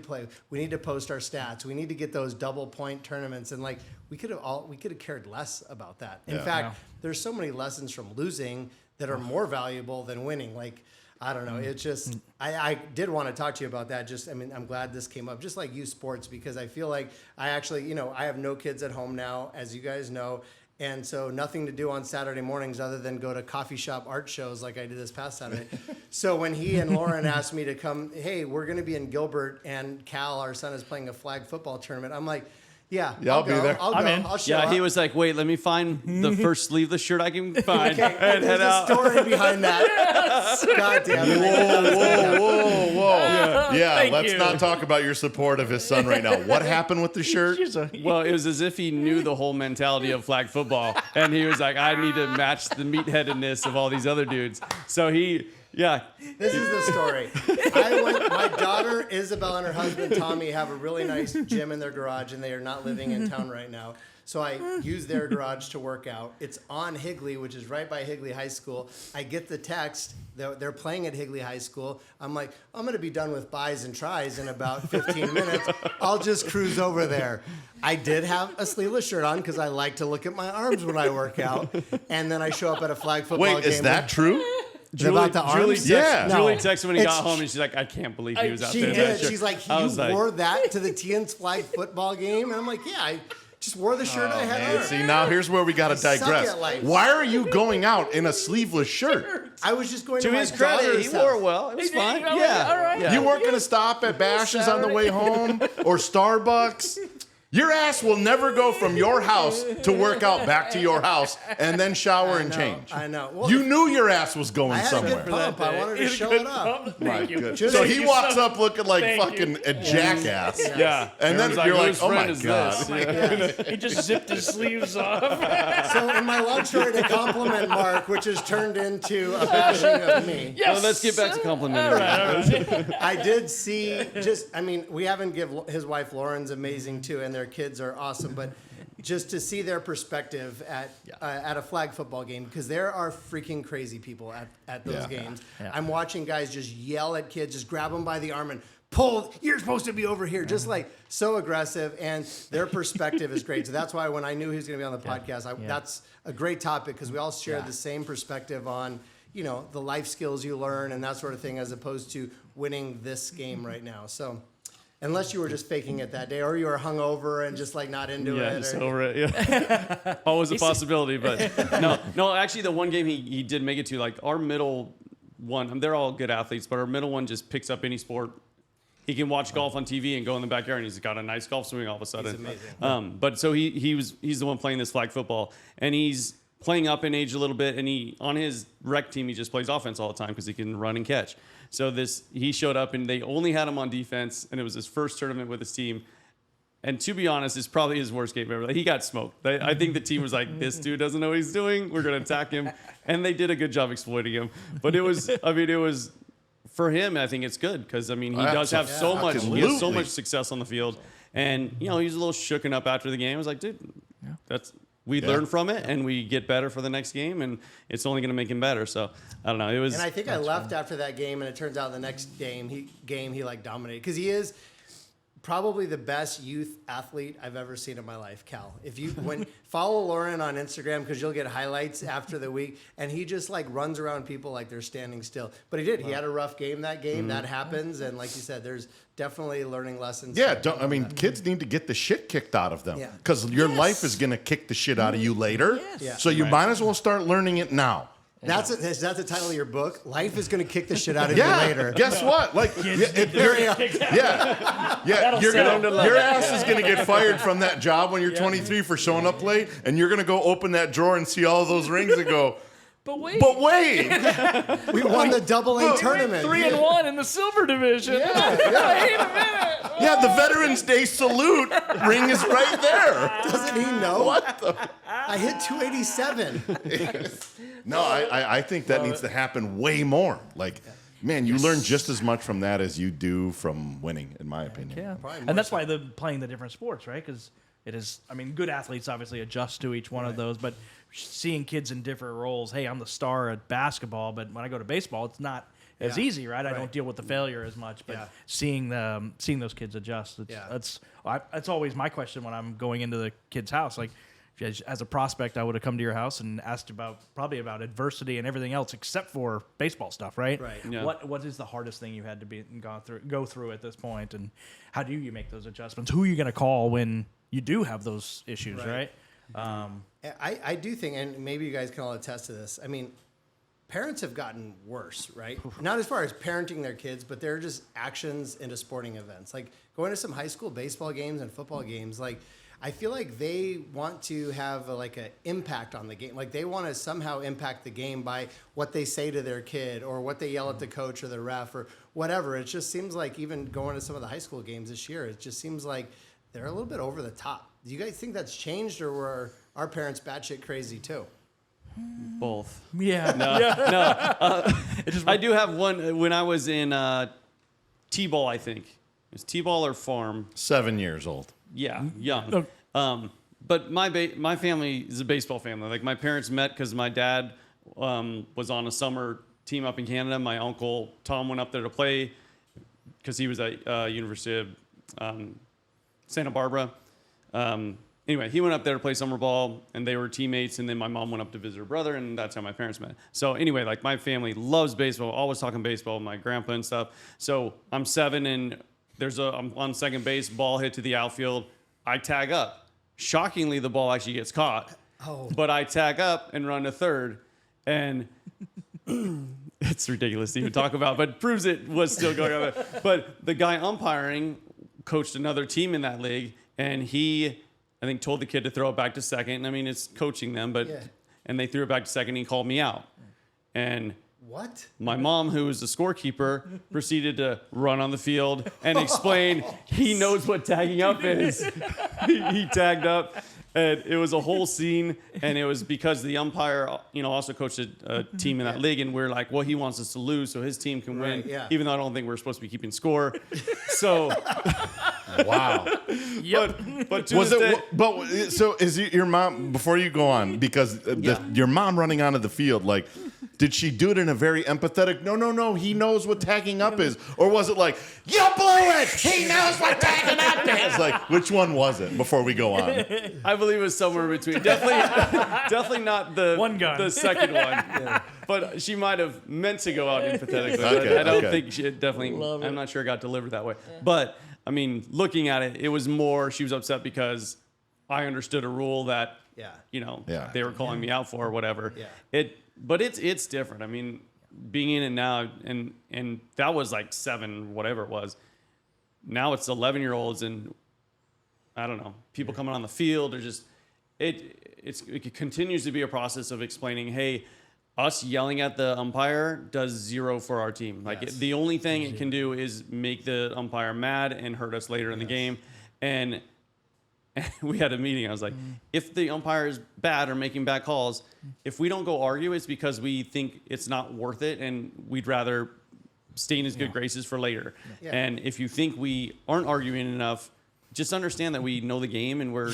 post our stats. We need to get those double point tournaments, and like, we could have cared less about that. In fact, there's so many lessons from losing that are more valuable than winning. Like, I don't know. It's just, I did want to talk to you about that. I'm glad this came up, just like youth sports, because I feel like I actually, I have no kids at home now, as you guys know. And so nothing to do on Saturday mornings other than go to coffee shop art shows like I did this past Saturday. So when he and Lauren asked me to come, hey, we're going to be in Gilbert, and Cal, our son, is playing a flag football tournament. I'm like, yeah, I'll be there. I'll go. I'll show up. He was like, wait, let me find the first sleeveless shirt I can find and head There's out. a story behind that. God damn it. Whoa. Yeah, Thank let's you. not talk about your support of his son right now. What happened with the shirt? Well, it was as if he knew the whole mentality of flag football, and he was like, I need to match the meatheadedness of all these other dudes. So This is the story. My daughter Isabel and her husband Tommy have a really nice gym in their garage, and they are not living in town right now. So I use their garage to work out. It's on Higley, which is right by Higley High School. I get the text that they're playing at Higley High School. I'm like, I'm going to be done with buys and tries in about 15 minutes. I'll just cruise over there. I did have a sleeveless shirt on because I like to look at my arms when I work out. And then I show up at a flag football game. Wait, is that true? About the arms? Julie No. texted when he got It's- home, and she's like, I can't believe he was out She there. in did. that shirt. She's like, I you was like, wore that to the Teahen's flag football game? And I'm like, yeah, I just wore the shirt I had Man, on. see, now here's where we got to suck digress. at life. Why are you going out in a sleeveless shirt? I was just going to to my his credit, daughter's he house. wore it well. It was fine. all Yeah. right. Yeah. You weren't going to stop at Bash's on the way home or Starbucks? Your ass will never go from your house to work out back to your house and then shower and change. I know. Well, You knew your ass was going I had a somewhere. good pump. I wanted to show it up. Thank you. Good. Just So thank he you walks so- up looking like Thank fucking a jackass. Yeah. And then Everyone's you're like, whose oh my friend is God. this? He just zipped his sleeves off. So in my long story to compliment Mark, which has turned into a bashing of me, Yes. Well, let's get back to complimenting. I did see we haven't give his wife Lauren's amazing too, and their kids are awesome, but just to see their perspective at a flag football game, because there are freaking crazy people at those games. Yeah. I'm watching guys just yell at kids, just grab them by the arm and pull, you're supposed to be over here, just like so aggressive, and their perspective is great. So that's why when I knew he was going to be on the podcast, that's a great topic, because we all share the same perspective on, the life skills you learn and that sort of thing, as opposed to winning this game right now. So unless you were just faking it that day, or you were hungover and just like not into Yeah, it. just Or, over it. Yeah. Always a possibility, but no. Actually, the one game he did make it to, like our middle one, they're all good athletes, but our middle one just picks up any sport. He can watch golf on TV and go in the backyard, and he's got a nice golf swing all of a sudden. He's amazing. But so he's the one playing this flag football, and he's playing up in age a little bit, and he on his rec team he just plays offense all the time because he can run and catch. So he showed up, and they only had him on defense, and it was his first tournament with his team. And to be honest, it's probably his worst game ever. Like, he got smoked. I think the team was like, this dude doesn't know what he's doing. We're going to attack him. And they did a good job exploiting him. But it was for him, I think it's good because, he does have so much. He has so much success on the field. And, he's a little shooken up after the game. I was like, dude, we learn from it and we get better for the next game, and it's only going to make him better. So I don't know. It was. and I think I left after that game, and it turns out the next game he like dominated, because he is probably the best youth athlete I've ever seen in my life, Cal. If you follow Lauren on Instagram, because you'll get highlights after the week, and he just like runs around people like they're standing still. But he did. He had a rough game that game. That happens, and like you said, there's definitely learning lessons. Yeah, kids need to get the shit kicked out of them, because your life is going to kick the shit out of you later. Yes. Yeah. So you might as well start learning it now. That's the title of your book. Life is going to kick the shit out of you Yeah. later. Guess what? Like, your ass is gonna get fired from that job when you're 23 for showing up late, and you're gonna go open that drawer and see all those rings and go, But wait. We won the AA tournament. 3-1 in the silver division. Wait a minute. Yeah, the Veterans Day salute ring is right there. Doesn't he know? What the? I hit 287. No, I think that needs to happen way more. Like, man, you learn just as much from that as you do from winning, in my opinion. Yeah, and that's why they're playing the different sports, right? Because it is, I mean, good athletes obviously adjust to each one of those, but seeing kids in different roles, hey, I'm the star at basketball, but when I go to baseball, it's not as easy, right? I don't deal with the failure as much, but seeing those kids adjust, that's always my question when I'm going into the kid's house. Like, as a prospect, I would have come to your house and asked probably about adversity and everything else except for baseball stuff, right? Right. Yeah. What is the hardest thing you had to go through at this point, and how do you make those adjustments? Who are you going to call when you do have those issues, right? I do think, and maybe you guys can all attest to this. I mean, parents have gotten worse, right? Not as far as parenting their kids, but they're just actions into sporting events. Like going to some high school baseball games and football games, like I feel like they want to have an impact on the game. Like they want to somehow impact the game by what they say to their kid or what they yell at the coach or the ref or whatever. It just seems like even going to some of the high school games this year, it just seems like they're a little bit over the top. Do you guys think that's changed, or were our parents batshit crazy too? Both. Yeah. I do have one. When I was in T-ball, I think. It was T-ball or farm. 7 years old. Yeah, young. But my family is a baseball family. Like my parents met because my dad was on a summer team up in Canada. My uncle Tom went up there to play because he was at University of Santa Barbara. Anyway, he went up there to play summer ball, and they were teammates. And then my mom went up to visit her brother, and that's how my parents met. So anyway, like my family loves baseball, always talking baseball, my grandpa and stuff. So I'm 7, and I'm on second base, ball hit to the outfield. I tag up. Shockingly, the ball actually gets caught. But I tag up and run to third, and it's ridiculous to even talk about, but proves it was still going on. But the guy umpiring coached another team in that league, and he, I think, told the kid to throw it back to second. I mean, it's coaching them, but and they threw it back to second. And he called me out, and what? My mom, who was the scorekeeper, proceeded to run on the field and explain he knows what tagging up is. He tagged up, and it was a whole scene. And it was because the umpire, also coached a team in that league, and we're like, well, he wants us to lose so his team can win, even though I don't think we're supposed to be keeping score. So. Wow. Yep. But so is your mom, before you go on, because your mom running onto the field, like, did she do it in a very empathetic, no, he knows what tagging up is? Or was it like, you blew it, he knows what tagging up is? Like, which one was it before we go on? I believe it was somewhere between. Definitely not the one gun. The second one. But she might have meant to go out empathetically. I don't think she definitely, I'm not sure it got delivered that way. But, I mean, looking at it, it was more, she was upset because I understood a rule that, they were calling me out for or whatever. Yeah. But it's different. I mean, being in it now, and that was like 7, whatever it was. Now it's 11-year-olds, and I don't know, people coming on the field, or just it continues to be a process of explaining, hey, us yelling at the umpire does 0 for our team. Like the only thing it can do is make the umpire mad and hurt us later in the game. And we had a meeting. I was like, if the umpire is bad or making bad calls, if we don't go argue, it's because we think it's not worth it, and we'd rather stay in his good graces for later. Yeah. And if you think we aren't arguing enough, just understand that we know the game, and we're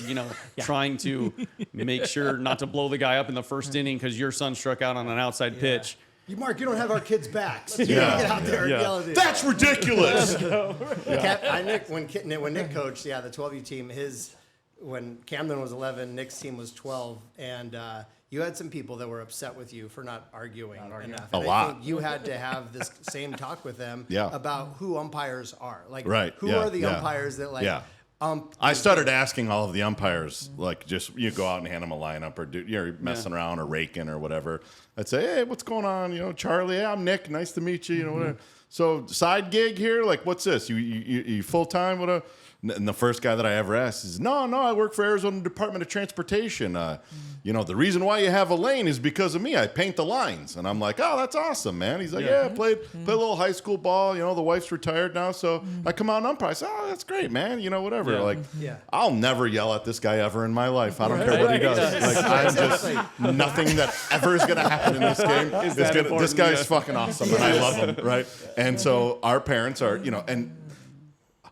trying to make sure not to blow the guy up in the first inning because your son struck out on an outside pitch. Mark, you don't have our kids' backs. You get out there and yell at That's ridiculous. When Nick coached, the 12U team, when Camden was 11, Nick's team was 12, and you had some people that were upset with you for not arguing enough. A lot. I think you had to have this same talk with them about who umpires are. Like, who are the umpires that I started asking all of the umpires, like, just you go out and hand them a lineup, or you're messing around or raking or whatever. I'd say, hey, what's going on? You know, Charlie, hey, I'm Nick. Nice to meet you. You know, whatever. So side gig here, like, what's this? You full time? What? And the first guy that I ever asked is, no, I work for Arizona Department of Transportation. You know, the reason why you have a lane is because of me. I paint the lines. And I'm like, oh, that's awesome, man. He's like, yeah, played a little high school ball. You know, the wife's retired now, so I come out and umpire. I say, oh, that's great, man. You know, whatever. Yeah. Like, I'll never yell at this guy ever in my life. I don't care what he does. Like, I'm just nothing that ever is going to happen in this game. This guy's fucking awesome, and I love him, right? And so our parents are, you know, and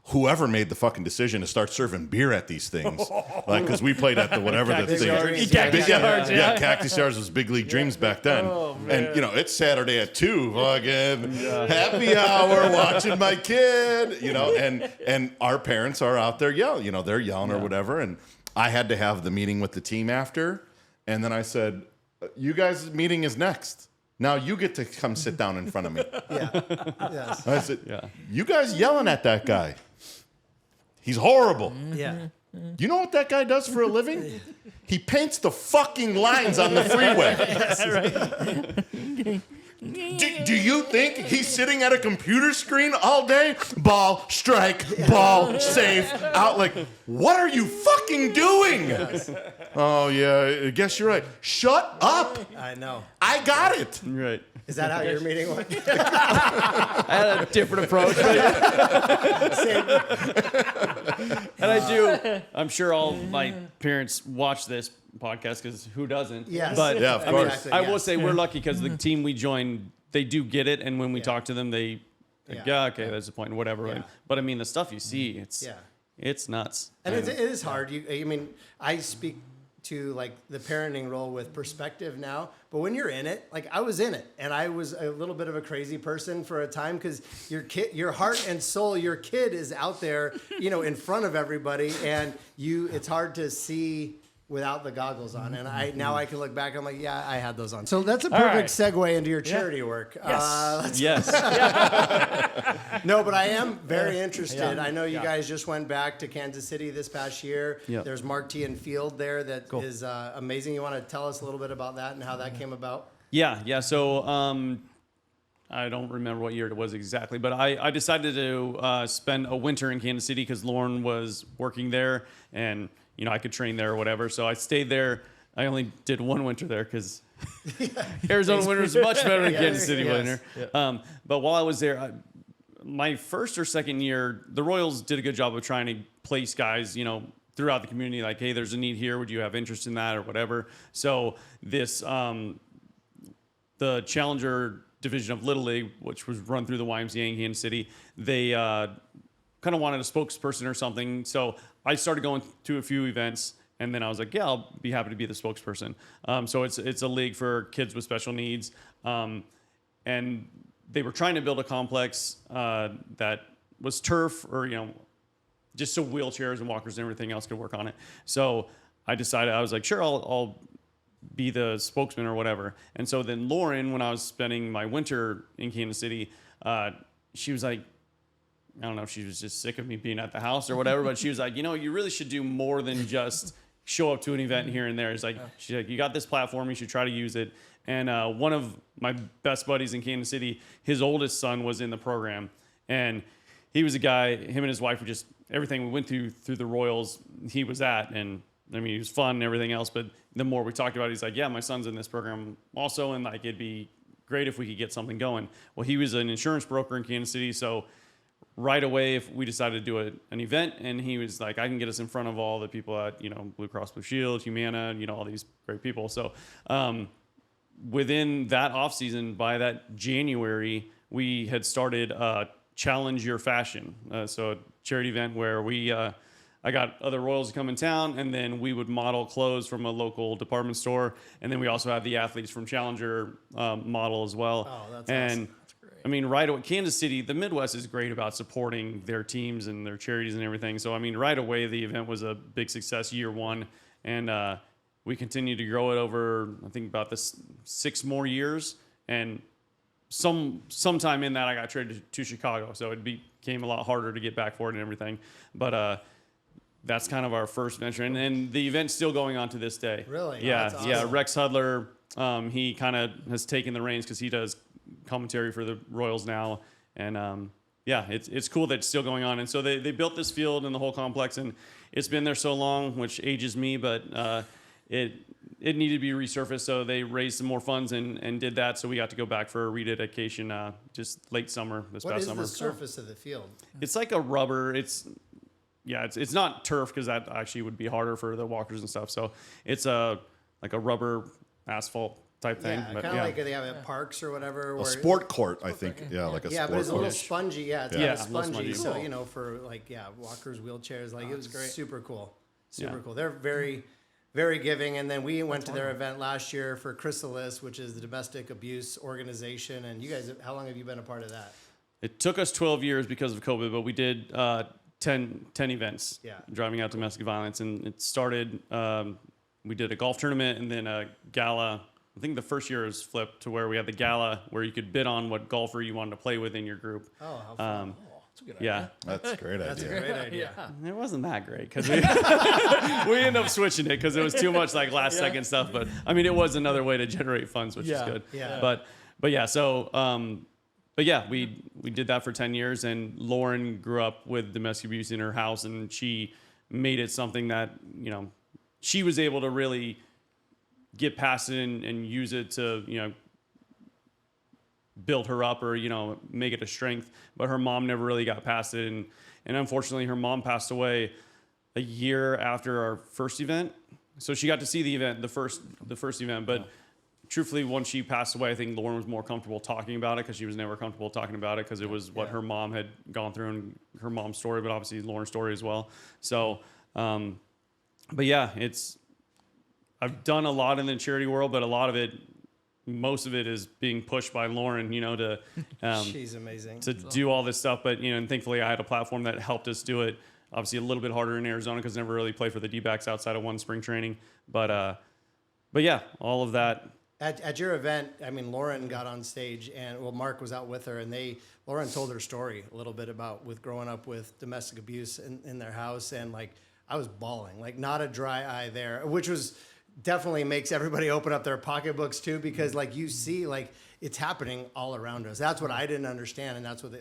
whoever made the fucking decision to start serving beer at these things, like, because we played at the whatever the thing. Cactus Yards was Big League Dreams back then. And you know, it's Saturday at 2, fucking happy hour, watching my kid. You know, and our parents are out there yelling. You know, they're yelling or whatever. And I had to have the meeting with the team after, and then I said, "You guys' meeting is next. Now you get to come sit down in front of me." Yes. I said, "You guys yelling at that guy? He's horrible." Yeah. You know what that guy does for a living? He paints the fucking lines on the freeway. Do you think he's sitting at a computer screen all day? Ball, strike, ball, safe, out. Like, what are you fucking doing? Oh, yeah, I guess you're right. Shut up. I know. I got it. Right. Is that how your meeting went? I had a different approach. And I do. I'm sure all my parents watch this podcast, because who doesn't? Yes. But Yeah, of course. Exactly, I yes. will say we're lucky because the team we joined, they do get it. And when we talk to them, they, okay, that's the point, whatever. Yeah. But I mean, the stuff you see, Yeah. it's nuts. And it is hard. I mean, I speak to like the parenting role with perspective now, but when you're in it, like I was in it, and I was a little bit of a crazy person for a time, because your heart and soul, your kid is out there, you know, in front of everybody, and it's hard to see without the goggles on. And now I can look back, I'm like, yeah, I had those on. So that's a perfect segue into your charity work. Yes. No, but I am very interested. I know you guys just went back to Kansas City this past year. Yeah. There's Mark Teahen Field there that is amazing. You want to tell us a little bit about that and how that came about? Yeah. So I don't remember what year it was exactly, but I decided to spend a winter in Kansas City because Lauren was working there, and you know, I could train there or whatever. So I stayed there. I only did one winter there because Arizona winter is much better than Kansas City winter. Yeah. But while I was there, my first or second year, the Royals did a good job of trying to place guys, you know, throughout the community. Like, hey, there's a need here. Would you have interest in that or whatever? So this, the Challenger division of Little League, which was run through the YMCA in Kansas City, they kind of wanted a spokesperson or something. So I started going to a few events, and then I was like, yeah, I'll be happy to be the spokesperson. So it's a league for kids with special needs. And they were trying to build a complex that was turf, or, you know, just so wheelchairs and walkers and everything else could work on it. So I decided, I was like, sure, I'll be the spokesman or whatever. And so then Lauren, when I was spending my winter in Kansas City, she was like, I don't know if she was just sick of me being at the house or whatever, but she was like, you know, you really should do more than just show up to an event here and there. It's like, she's like, you got this platform, you should try to use it. And one of my best buddies in Kansas City, his oldest son was in the program. And he was a guy, him and his wife were just, everything we went through the Royals, he was at. And I mean, he was fun and everything else. But the more we talked about it, he's like, yeah, my son's in this program also. And like, it'd be great if we could get something going. Well, he was an insurance broker in Kansas City. So right away, if we decided to do an event, and he was like, I can get us in front of all the people at, you know, Blue Cross Blue Shield, Humana, you know, all these great people. So within that off season, by that January, we had started Challenge Your Fashion. So a charity event where I got other Royals to come in town, and then we would model clothes from a local department store. And then we also had the athletes from Challenger model as well. Oh, that's and awesome. I mean, right away, Kansas City, the Midwest is great about supporting their teams and their charities and everything. So, I mean, right away, the event was a big success year one. And we continued to grow it over, I think, about 6 more years. And sometime in that, I got traded to Chicago. So it became a lot harder to get back for it and everything. But that's kind of our first venture. And the event's still going on to this day. Really? Oh, Yeah. that's awesome. Yeah. Rex Hudler He kind of has taken the reins because he does commentary for the Royals now, and it's cool that it's still going on. And so they built this field and the whole complex, and it's been there so long, which ages me, but it needed to be resurfaced, so they raised some more funds and did that. So we got to go back for a rededication just late summer past summer. What is the surface of the field? It's like a rubber. It's not turf because that actually would be harder for the walkers and stuff. So it's like a rubber asphalt type thing. Yeah, kind of like they have at parks or whatever. A sport court, I think. Yeah, like a sport court. But it's a little spongy. Yeah, it's Yeah, kind of a little spongy. spongy. So, for walkers, wheelchairs, it was great. super cool. Yeah. Cool. They're very, very giving. And then we went to their event last year for Chrysalis, which is the domestic abuse organization. And you guys, how long have you been a part of that? It took us 12 years because of COVID, but we did 10 events driving out domestic violence. And it started, we did a golf tournament and then a gala. I think the first year was flipped to where we had the gala where you could bid on what golfer you wanted to play with in your group. Oh, how fun. That's a good Yeah. idea. That's a great That's a idea. great idea. It wasn't that great because we, we ended up switching it because it was too much like last second stuff. But I mean, it was another way to generate funds, which is good. Yeah. But yeah, so we did that for 10 years, and Lauren grew up with domestic abuse in her house, and she made it something that she was able to really get past it and use it to build her up or make it a strength. But her mom never really got past it, and unfortunately her mom passed away a year after our first event. So she got to see the event, the first event, but truthfully, once she passed away, I think Lauren was more comfortable talking about it because she was never comfortable talking about it because it was what her mom had gone through and her mom's story, but obviously Lauren's story as well. So but yeah, I've done a lot in the charity world, but most of it is being pushed by Lauren, to She's amazing. to do all this stuff. But and thankfully I had a platform that helped us do it. Obviously a little bit harder in Arizona because I never really played for the D-backs outside of one spring training. But yeah, all of that. At your event, I mean, Lauren got on stage, and Mark was out with her, and Lauren told her story a little bit about with growing up with domestic abuse in their house, and I was bawling, not a dry eye there, which was definitely makes everybody open up their pocketbooks too, because you see it's happening all around us. That's what I didn't understand, and that's what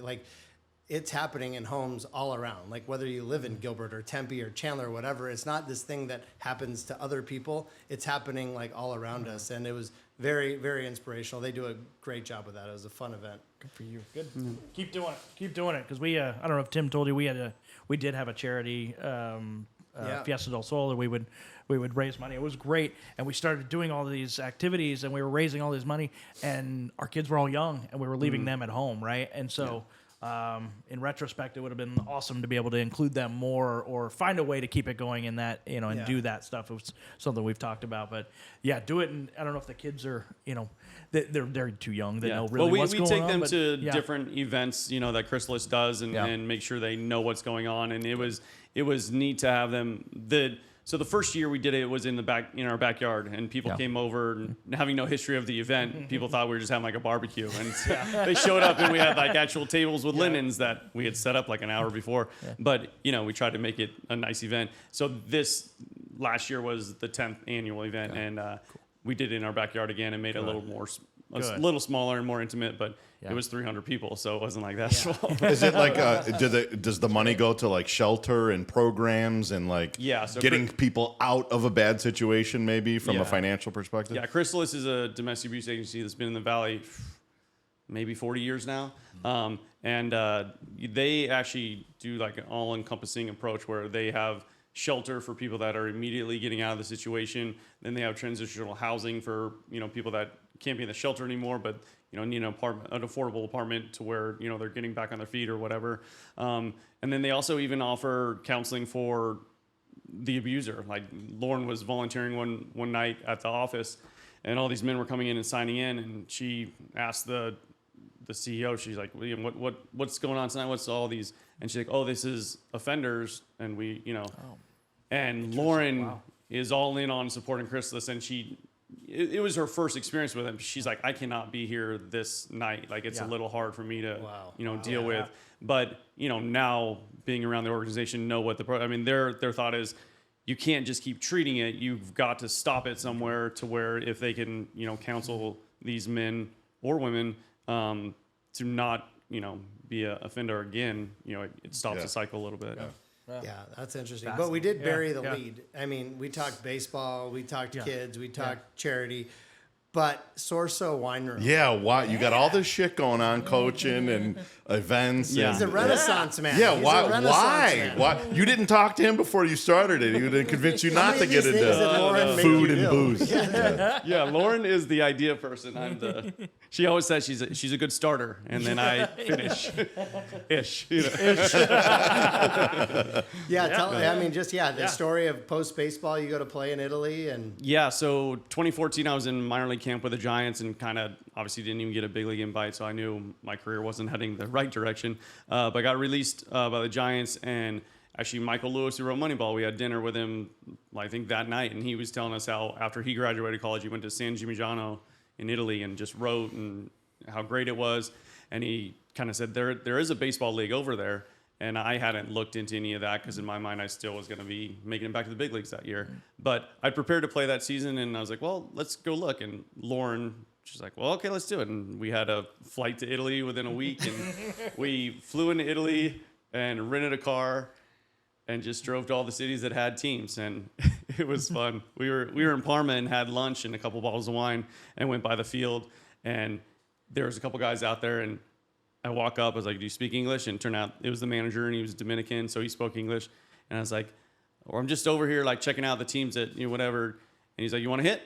it's happening in homes all around. Whether you live in Gilbert or Tempe or Chandler or whatever, it's not this thing that happens to other people. It's happening all around us, and it was very, very inspirational. They do a great job with that. It was a fun event. Good for you. Good. Keep doing it. Keep doing it because we. I don't know if Tim told you we did have a charity Fiesta del Sol that we would raise money. It was great, and we started doing all these activities, and we were raising all this money, and our kids were all young, and we were leaving them at home, right? And so. In retrospect, it would have been awesome to be able to include them more or find a way to keep it going in that, and do that stuff. It was something we've talked about, but do it. And I don't know if the kids are, they're too young. They know really what's going on. We take them to different events, that Chrysalis does and make sure they know what's going on. And it was neat to have them. So the first year we did it was in our backyard, and people came over, and having no history of the event, people thought we were just having a barbecue, and they showed up, and we had actual tables with linens that we had set up an hour before. But we tried to make it a nice event. So this last year was the 10th annual event, and we did it in our backyard again and made it a little smaller and more intimate, but it was 300 people, so it wasn't that small. Is it does the money go to shelter and programs and so getting people out of a bad situation maybe from a financial perspective? Yeah, Chrysalis is a domestic abuse agency that's been in the Valley maybe 40 years now. And they actually do an all-encompassing approach where they have shelter for people that are immediately getting out of the situation. Then they have transitional housing for people that can't be in the shelter anymore, but need an affordable apartment to where they're getting back on their feet or whatever. And then they also even offer counseling for the abuser. Lauren was volunteering one night at the office, and all these men were coming in and signing in, and she asked the CEO, she's like, William, what's going on tonight? What's all these? And she's like, oh, this is offenders, and and Lauren is all in on supporting Chrysalis, and it was her first experience with him. She's like, I cannot be here this night. It's a little hard for me to, deal with. But, now being around the organization, know what their thought is, you can't just keep treating it. You've got to stop it somewhere to where if they can, counsel these men or women to not, be an offender again, it stops the cycle a little bit. Yeah, that's interesting. But we did bury the lead. I mean, we talked baseball, we talked kids, we talked charity. But Sorso Wine Room. Yeah, why? You got all this shit going on, coaching and events. Yeah. He's a Renaissance man. Yeah, He's why? a Renaissance man. Why? You didn't talk to him before you started it. He didn't convince you not to many get of these things that Lauren into made food you and do? booze. Yeah, Lauren is the idea person. She always says she's a good starter, and then I finish. Ish. The story of post baseball, you go to play in Italy and Yeah, so 2014, I was in minor league camp with the Giants and kind of obviously didn't even get a big league invite, so I knew my career wasn't heading the right direction. But I got released by the Giants, and actually Michael Lewis, who wrote Moneyball, we had dinner with him, I think that night, and he was telling us how after he graduated college, he went to San Gimignano in Italy and just wrote and how great it was. And he kind of said there is a baseball league over there. And I hadn't looked into any of that because in my mind, I still was going to be making it back to the big leagues that year. But I prepared to play that season, and I was like, well, let's go look. And Lauren, she's like, well, okay, let's do it. And we had a flight to Italy within a week, and we flew into Italy and rented a car and just drove to all the cities that had teams. And it was fun. We were in Parma and had lunch and a couple bottles of wine and went by the field. And there was a couple guys out there, and I walk up, I was like, do you speak English? And it turned out it was the manager, and he was Dominican, so he spoke English. And I was like, or I'm just over here, like, checking out the teams that, whatever. And he's like, you want to hit?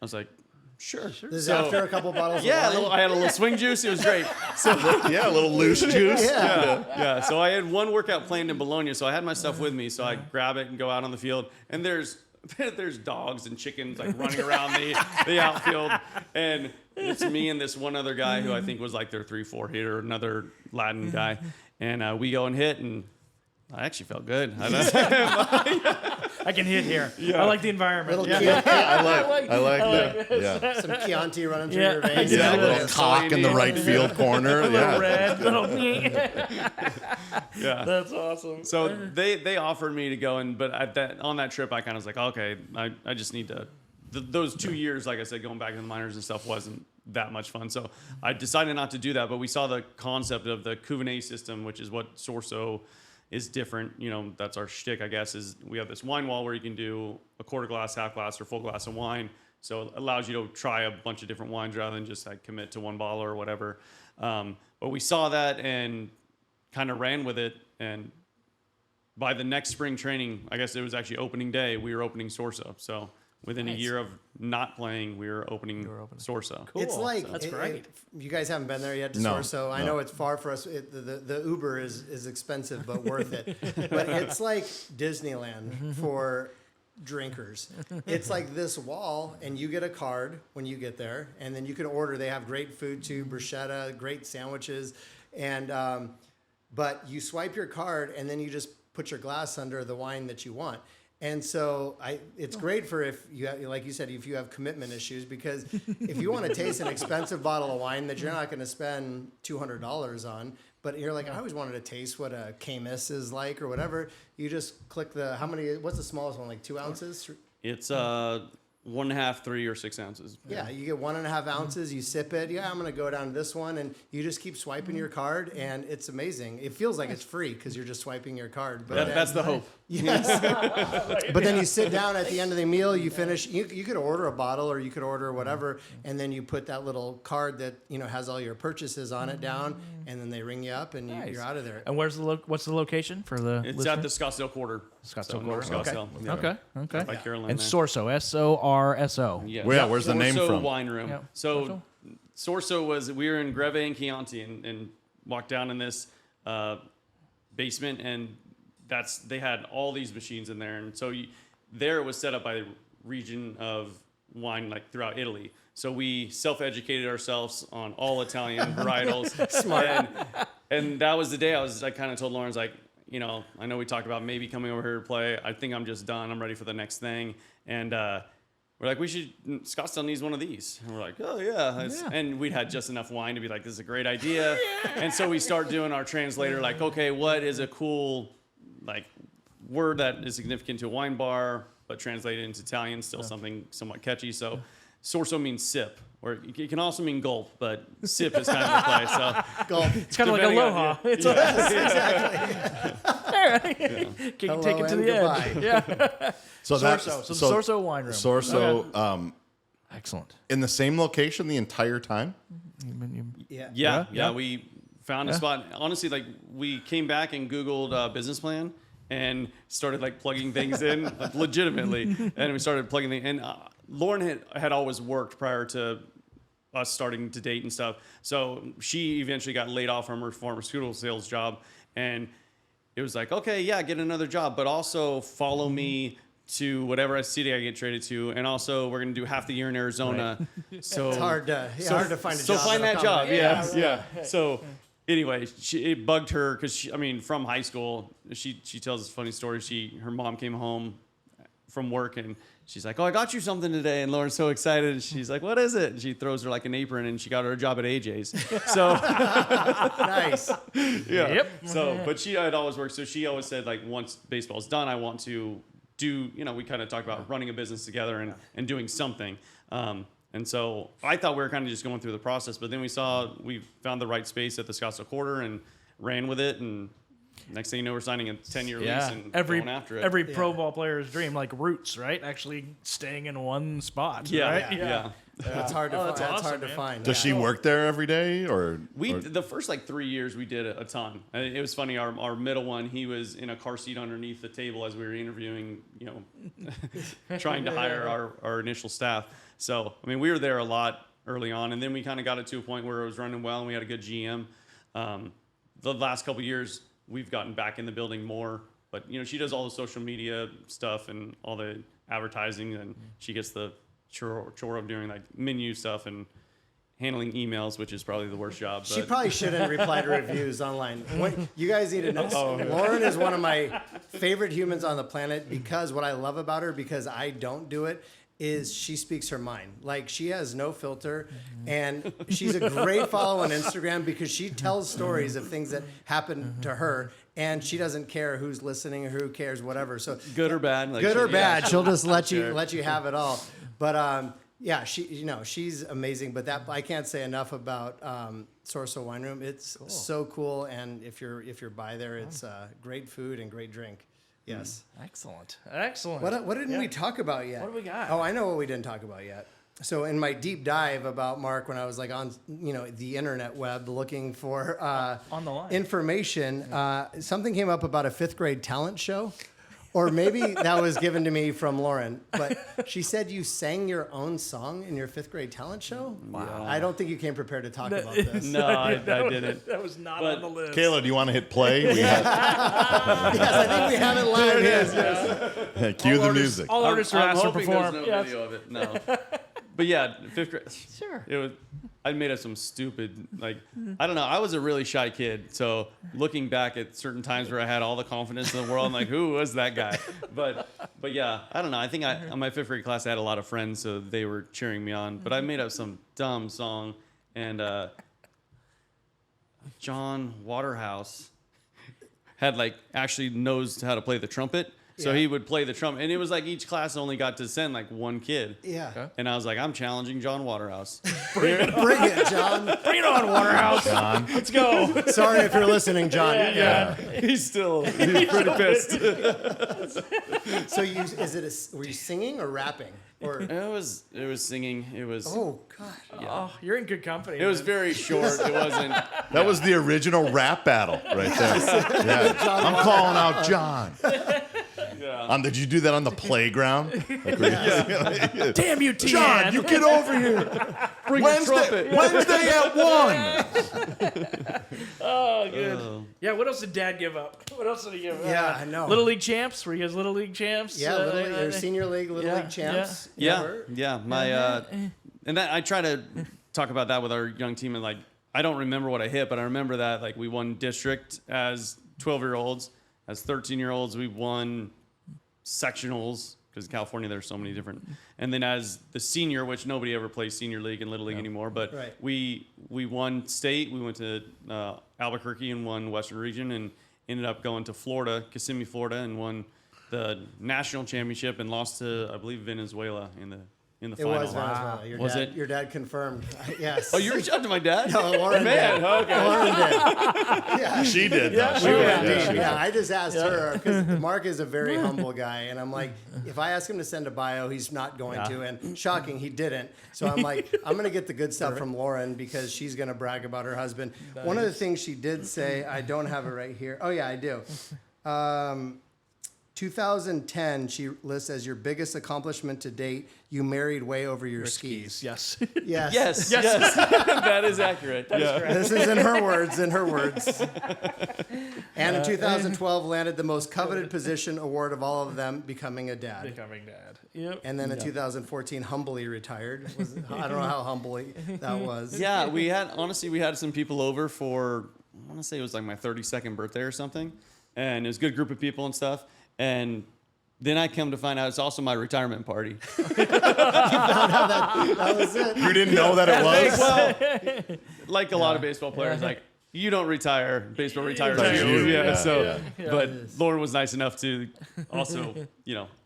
I was like, sure. this is after a couple bottles of wine. I had a little swing juice. It was great. So Yeah, a little loose juice. yeah. So I had one workout planned in Bologna, so I had my stuff with me. So I grab it and go out on the field, and there's dogs and chickens like running around the outfield, and it's me and this one other guy who I think was like their 3-4 hitter, another Latin guy, and we go and hit, and I actually felt good. I can hit here. I like the environment. Little I like that. Yeah. some Chianti running through your veins. Yeah, a Yeah. little cock in the right field corner. Little Yeah. red, little Yeah. That's awesome. So they offered me to go, but on that trip, I kind of was like, okay, I just need to. Those 2 years, like I said, going back to the minors and stuff wasn't that much fun. So I decided not to do that. But we saw the concept of the Cuvée system, which is what Sorso is different. That's our shtick, I guess, is we have this wine wall where you can do a quarter glass, half glass, or full glass of wine. So it allows you to try a bunch of different wines rather than just like commit to one bottle or whatever. But we saw that and kind of ran with it. And by the next spring training, I guess it was actually opening day, we were opening Sorso. So within a year of not playing, we were opening Sorso. Cool. It's like That's great. You guys haven't been there yet to No, Sorso. I know it's far for us. The Uber is expensive, but worth it. But it's like Disneyland for drinkers. It's like this wall, and you get a card when you get there, and then you can order. They have great food too, bruschetta, great sandwiches, and but you swipe your card, and then you just put your glass under the wine that you want. And so it's great for if you have, like you said, if you have commitment issues, because if you want to taste an expensive bottle of wine that you're not going to spend $200 on, but you're like, I always wanted to taste what a Camus is like or whatever, you just click what's the smallest one, like 2 ounces? It's 1.5, 3, or 6 ounces. Yeah, you get 1.5 ounces, you sip it. Yeah, I'm going to go down to this one, and you just keep swiping your card, and it's amazing. It feels like it's free because you're just swiping your card. But That's the hope. yes. But then you sit down at the end of the meal, you finish. You could order a bottle, or you could order whatever, and then you put that little card that has all your purchases on it down, and then they ring you up, and you're out of there. And what's the location for the? It's listener? at the Scottsdale Quarter. Scottsdale North Quarter. Scottsdale. Okay. By Carolina. And Sorso, Sorso. Yeah. Where's the name Sorso from? Wine Room. Yeah. So Sorso was, we were in Greve and Chianti and walked down in this basement, and they had all these machines in there. And so there it was set up by the region of wine, like throughout Italy. So we self-educated ourselves on all Italian varietals. Smart. And that was the day I kind of told Lawrence, like, I know we talked about maybe coming over here to play. I think I'm just done. I'm ready for the next thing. And we're like, Scottsdale needs one of these. And we're like, oh, yeah. And we'd had just enough wine to be like, this is a great idea. And so we start doing our translator, like, okay, what is a cool, like, word that is significant to a wine bar, but translated into Italian, still something somewhat catchy. So sorso means sip, or it can also mean gulp, but sip is kind of the play. So Gulp. It's kind of like aloha. It's Exactly. Can Hello take it to and the goodbye. edge. Yeah. So Sorso. So Sorso wine room. Sorso, Excellent. in the same location the entire time. Yeah. We found a spot. Honestly, like we came back and Googled business plan and started like plugging things in like, legitimately. And we started plugging things in. Lauren had always worked prior to us starting to date and stuff. So she eventually got laid off from her pharmaceutical sales job. And it was like, okay, yeah, get another job, but also follow me to whatever city I get traded to, and also we're gonna do half the year in Arizona. Right. So It's hard to find a job. So find that job, Yeah. yeah. So anyway, it bugged her because from high school, she tells this funny story. Her mom came home from work and she's like, "Oh, I got you something today," and Lauren's so excited. And she's like, "What is it?" And she throws her like an apron, and she got her a job at AJ's. So Nice. yeah. Yep. So, but she had always worked. So she always said, like, once baseball's done, I want to do, we kind of talked about running a business together and doing something. And so I thought we were kind of just going through the process, but then we found the right space at the Scottsdale Quarter and ran with it. And next thing you know, we're signing a 10-year lease and going after it. Every pro ball player's dream, like roots, right? Actually staying in one spot. Right? Yeah. That's hard to find. that's That's awesome, hard to man. find. Does she work there every day, or The first 3 years we did a ton. And it was funny. Our middle one, he was in a car seat underneath the table as we were interviewing, trying to hire our initial staff. So we were there a lot early on, and then we kind of got it to a point where it was running well, and we had a good GM. The last couple of years, we've gotten back in the building more. But she does all the social media stuff and all the advertising, and she gets the chore of doing like menu stuff and handling emails, which is probably the worst job. She probably shouldn't reply to reviews online. You guys need to know. Lauren is one of my favorite humans on the planet because what I love about her, because I don't do it, is she speaks her mind. Like, she has no filter, and she's a great follow on Instagram because she tells stories of things that happen to her, and she doesn't care who's listening or who cares, whatever. So good or bad, good or bad, she'll just let Sure. you have it all. But she's amazing. But that I can't say enough about Sorso Wine Room. It's so cool, and if you're by there, it's great food and great drink. Yes. Excellent. What didn't we talk about yet? What do we got? Oh, I know what we didn't talk about yet. So in my deep dive about Mark, when I was like on the internet web looking for on the line information, something came up about a 5th grade talent show. Or maybe that was given to me from Lauren, but she said you sang your own song in your 5th grade talent show. Wow! I don't think you came prepared to talk about this. No, I didn't. That was not on the list. Kayla, do you want to hit play? Yes, I think we have it live. Yes. Cue the music. All artists are I'm asked to hoping perform. there's no video of it. No. But yeah, 5th grade. Sure. I made up some stupid, I don't know. I was a really shy kid. So looking back at certain times where I had all the confidence in the world, I'm like, who was that guy? But yeah, I don't know. I think on my 5th grade class, I had a lot of friends, so they were cheering me on. But I made up some dumb song, and John Waterhouse had actually knows how to play the trumpet. So he would play the trumpet, and it was each class only got to send one kid. Yeah. Okay. And I was like, I'm challenging John Waterhouse. Bring it, John. Bring it on, Waterhouse. John. Let's go. Sorry if you're listening, John. Yeah. He's pretty pissed. So were you singing or rapping? Or It was singing. It was. oh god. Oh, you're in good company. It was very short. It wasn't. That was the original rap battle right there. Yeah. I'm calling out John. Yeah. Did you do that on the playground? Damn you, Teahen. John, you get over here. Bring the trumpet. Wednesday at 1. Oh, good. Yeah, what else did Dad give up? What else did he give up? Yeah, I know. Little League champs? Were you guys Little League champs? Yeah, your senior league, little league champs. Yeah. My and that I try to talk about that with our young team, and I don't remember what I hit, but I remember that we won district as 12-year-olds, as 13-year-olds we won sectionals because in California there's so many different, and then as the senior, which nobody ever plays senior league and little league anymore, but we won state. We went to Albuquerque and won Western Region, and ended up going to Florida, Kissimmee, Florida, and won the national championship and lost to, I believe, Venezuela in the It final. was Venezuela. Your Was dad, it? Your dad confirmed. Yes. Oh, you reached out to my dad? No, Lauren Man, did. okay. Lauren did. Yeah. She did. Though. She We were did. indeed. She Yeah, did. I just asked her because Mark is a very humble guy, and I'm like, if I ask him to send a bio, he's not going to. And shocking, he didn't. So I'm like, I'm gonna get the good stuff from Lauren because she's gonna brag about her husband. Nice. One of the things she did say, I don't have it right here. Oh yeah, I do. 2010, she lists as your biggest accomplishment to date. You married way over your skis. Yes. Yes. Yes. That is accurate. This is in her words. And in 2012, landed the most coveted position award of all of them, becoming a dad. Becoming dad. Yep. And then in 2014, humbly retired. I don't know how humbly that was. Yeah, we had some people over for, I want to say it was like my 32nd birthday or something. And it was a good group of people and stuff. And then I come to find out it's also my retirement party. That was it. You didn't know that it was? Well, like a lot of baseball players, like, you don't retire, baseball retires Retires you. you. Yeah. Yeah. But Lauren was nice enough to also,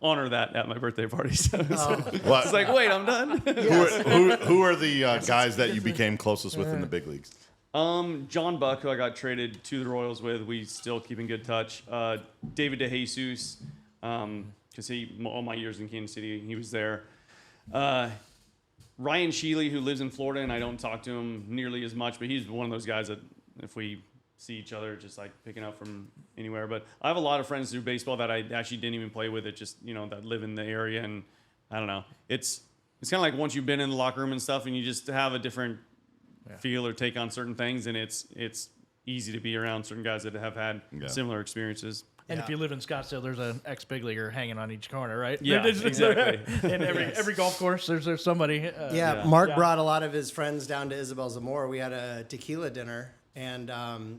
honor that at my birthday party. So What? it's like, wait, I'm done. Who are the guys that you became closest with in the big leagues? John Buck, who I got traded to the Royals with, we still keep in good touch. David DeJesus, because all my years in Kansas City, he was there. Ryan Sheely, who lives in Florida, and I don't talk to him nearly as much, but he's one of those guys that if we see each other, just like picking up from anywhere. But I have a lot of friends through baseball that I actually didn't even play with, that just, that live in the area, and I don't know. It's kind of like once you've been in the locker room and stuff, and you just have a different feel or take on certain things, and it's easy to be around certain guys that have had similar experiences. And if you live in Scottsdale, there's an ex-big leaguer hanging on each corner, right? Yeah, exactly. And every golf course, there's somebody. Mark brought a lot of his friends down to Isabel's Amore. We had a tequila dinner and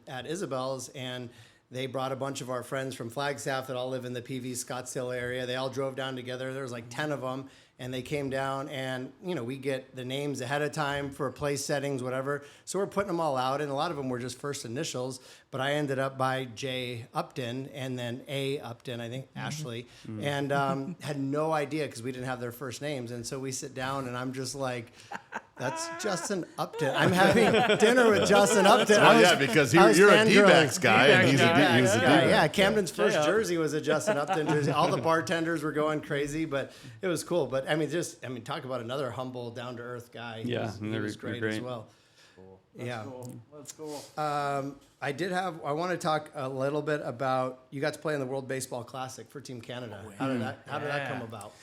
at Isabel's, and they brought a bunch of our friends from Flagstaff that all live in the PV Scottsdale area. They all drove down together. There was like 10 of them. And they came down, and we get the names ahead of time for place settings, whatever. So we're putting them all out, and a lot of them were just first initials. But I ended up by J. Upton, and then A. Upton, I think, Ashley, and had no idea because we didn't have their first names. And so we sit down, and I'm just like, "That's Justin Upton. I'm having dinner with Justin Upton." Because you're a D-backs guy, and he was a D-backs. Yeah, Camden's first jersey was a Justin Upton jersey. All the bartenders were going crazy, but it was cool. But talk about another humble, down-to-earth guy. He was great as well. Cool. That's cool. I want to talk a little bit about, you got to play in the World Baseball Classic for Team Canada. How did that come about?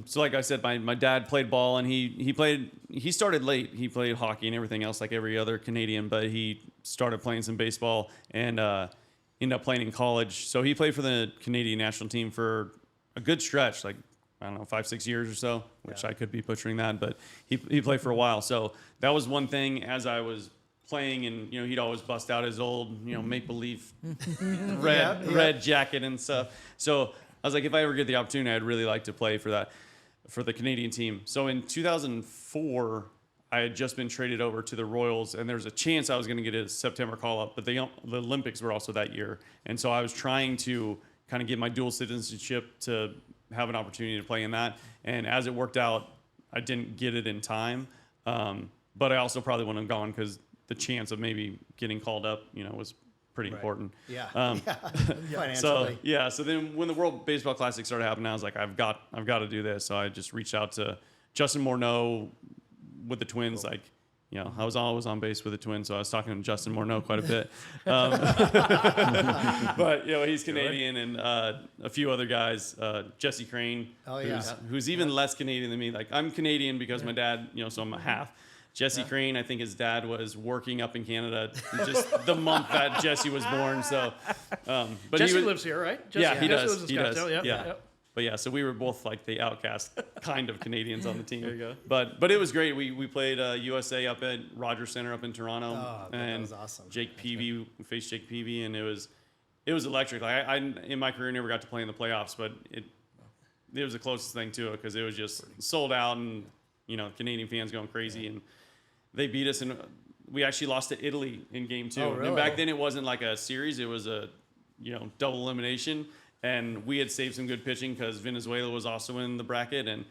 So like I said, my dad played ball, and he started late. He played hockey and everything else like every other Canadian, but he started playing some baseball and ended up playing in college. So he played for the Canadian national team for a good stretch, like, I don't know, 5-6 years or so, which I could be butchering that, but he played for a while. So that was one thing as I was playing, and he'd always bust out his old Maple Leaf red jacket and stuff. So I was like, if I ever get the opportunity, I'd really like to play for the Canadian team. So in 2004, I had just been traded over to the Royals, and there was a chance I was going to get a September call-up, but the Olympics were also that year. And so I was trying to kind of get my dual citizenship to have an opportunity to play in that. And as it worked out, I didn't get it in time. But I also probably wouldn't have gone because the chance of maybe getting called up, was pretty important. Financially. So then when the World Baseball Classic started happening, I was like, I've got to do this. So I just reached out to Justin Morneau with the Twins. Cool. Like, I was always on base with the Twins, so I was talking to Justin Morneau quite a bit. But he's Canadian, and a few other guys, Jesse Crane, who's even less Canadian than me. Like, I'm Canadian because my dad, so I'm a half. Jesse Crane, I think his dad was working up in Canada just the month that Jesse was born. So, but Jesse lives here, right? Jesse, he does. He does. Yep. But so we were both like the outcast kind of Canadians on the team. There you go. But it was great. We played USA up at Rogers Center up in Toronto, and that was awesome. Jake Peavy, we faced Jake Peavy, and it was electric. Like I in my career never got to play in the playoffs, but it was the closest thing to it because it was just sold out, and Canadian fans going crazy, and they beat us, and we actually lost to Italy in game 2. Oh, really? And back then it wasn't like a series; it was a double elimination. And we had saved some good pitching because Venezuela was also in the bracket, and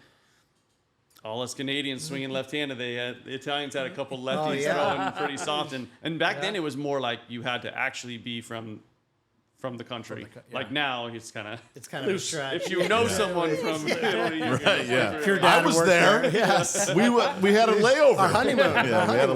all us Canadians swinging left-handed. The Italians had a couple lefties throwing pretty soft, and back then it was more like you had to actually be from the country. Like now, it's kind of a stretch. If you know someone from Italy, Right, yeah. If your dad I was worked there. Yes. We had a layover. Our honeymoon. Yeah, we had a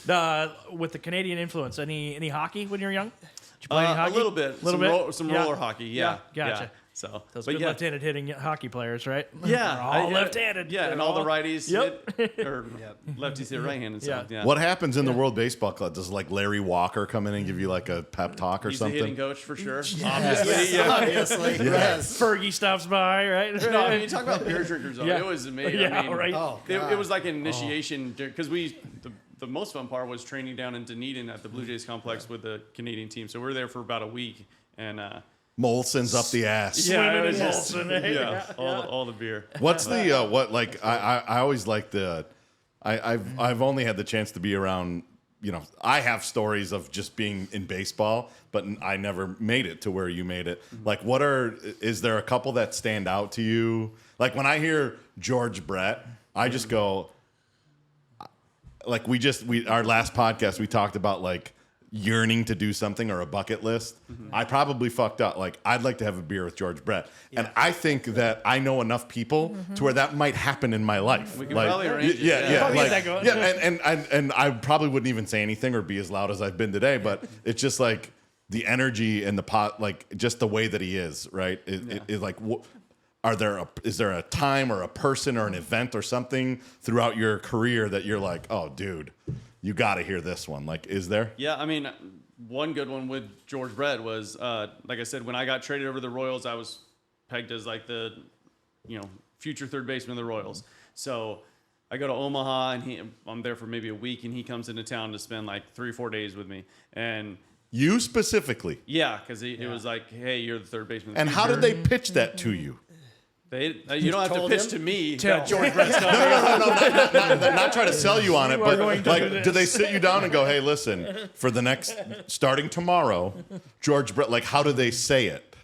layover. With the Canadian influence, any hockey when you were young? Did you play any hockey? A little bit. Some roller hockey. Yeah. Gotcha. Yeah. So Those but good left-handed hitting hockey players, right? Yeah, They're all left-handed. Yeah, and all the righties hit, or lefties hit right-handed. So, yeah. What happens in the World Baseball Club? Does like Larry Walker come in and give you like a pep talk or He's something? a hitting coach for sure. Obviously. Yes. Fergie stops by, right? No, I mean, you talk about beer drinkers, though. Yeah. It was amazing. Yeah, I mean, right. Oh, it was like an initiation because the most fun part was training down in Dunedin at the Blue Jays complex with the Canadian team. So we were there for about a week, and Molson's up the ass. Swimming it in was just- Molson, eh? yeah, all the beer. What's the what like? I always like the. I've only had the chance to be around. You know, I have stories of just being in baseball, but I never made it to where you made it. Like, is there a couple that stand out to you? Like when I hear George Brett, I just go. Like our last podcast, we talked about like yearning to do something or a bucket list. I probably fucked up. Like I'd like to have a beer with George Brett, and I think that I know enough people to where that might happen in my life. We can like, probably arrange it. yeah, Probably like, get that going. yeah, and I probably wouldn't even say anything or be as loud as I've been today. But it's just like the energy and the pot, like just the way that he is, right? It like. Is there a time or a person or an event or something throughout your career that you're like, oh, dude, you got to hear this one? Like, is there? Yeah, I mean, one good one with George Brett was, like I said, when I got traded over to the Royals, I was pegged as like the, future third baseman of the Royals. So I go to Omaha, and I'm there for maybe a week, and he comes into town to spend like 3 or 4 days with me. And You specifically? yeah, because it was like, hey, you're the third baseman. And how did they pitch that to you? You don't have to told pitch him? to me. Tell. George Brett's coming. Not trying to sell you on it, are but going to like, do this. do they sit you down and go, hey, listen, for the next, starting tomorrow, George Brett, like, how do they say it?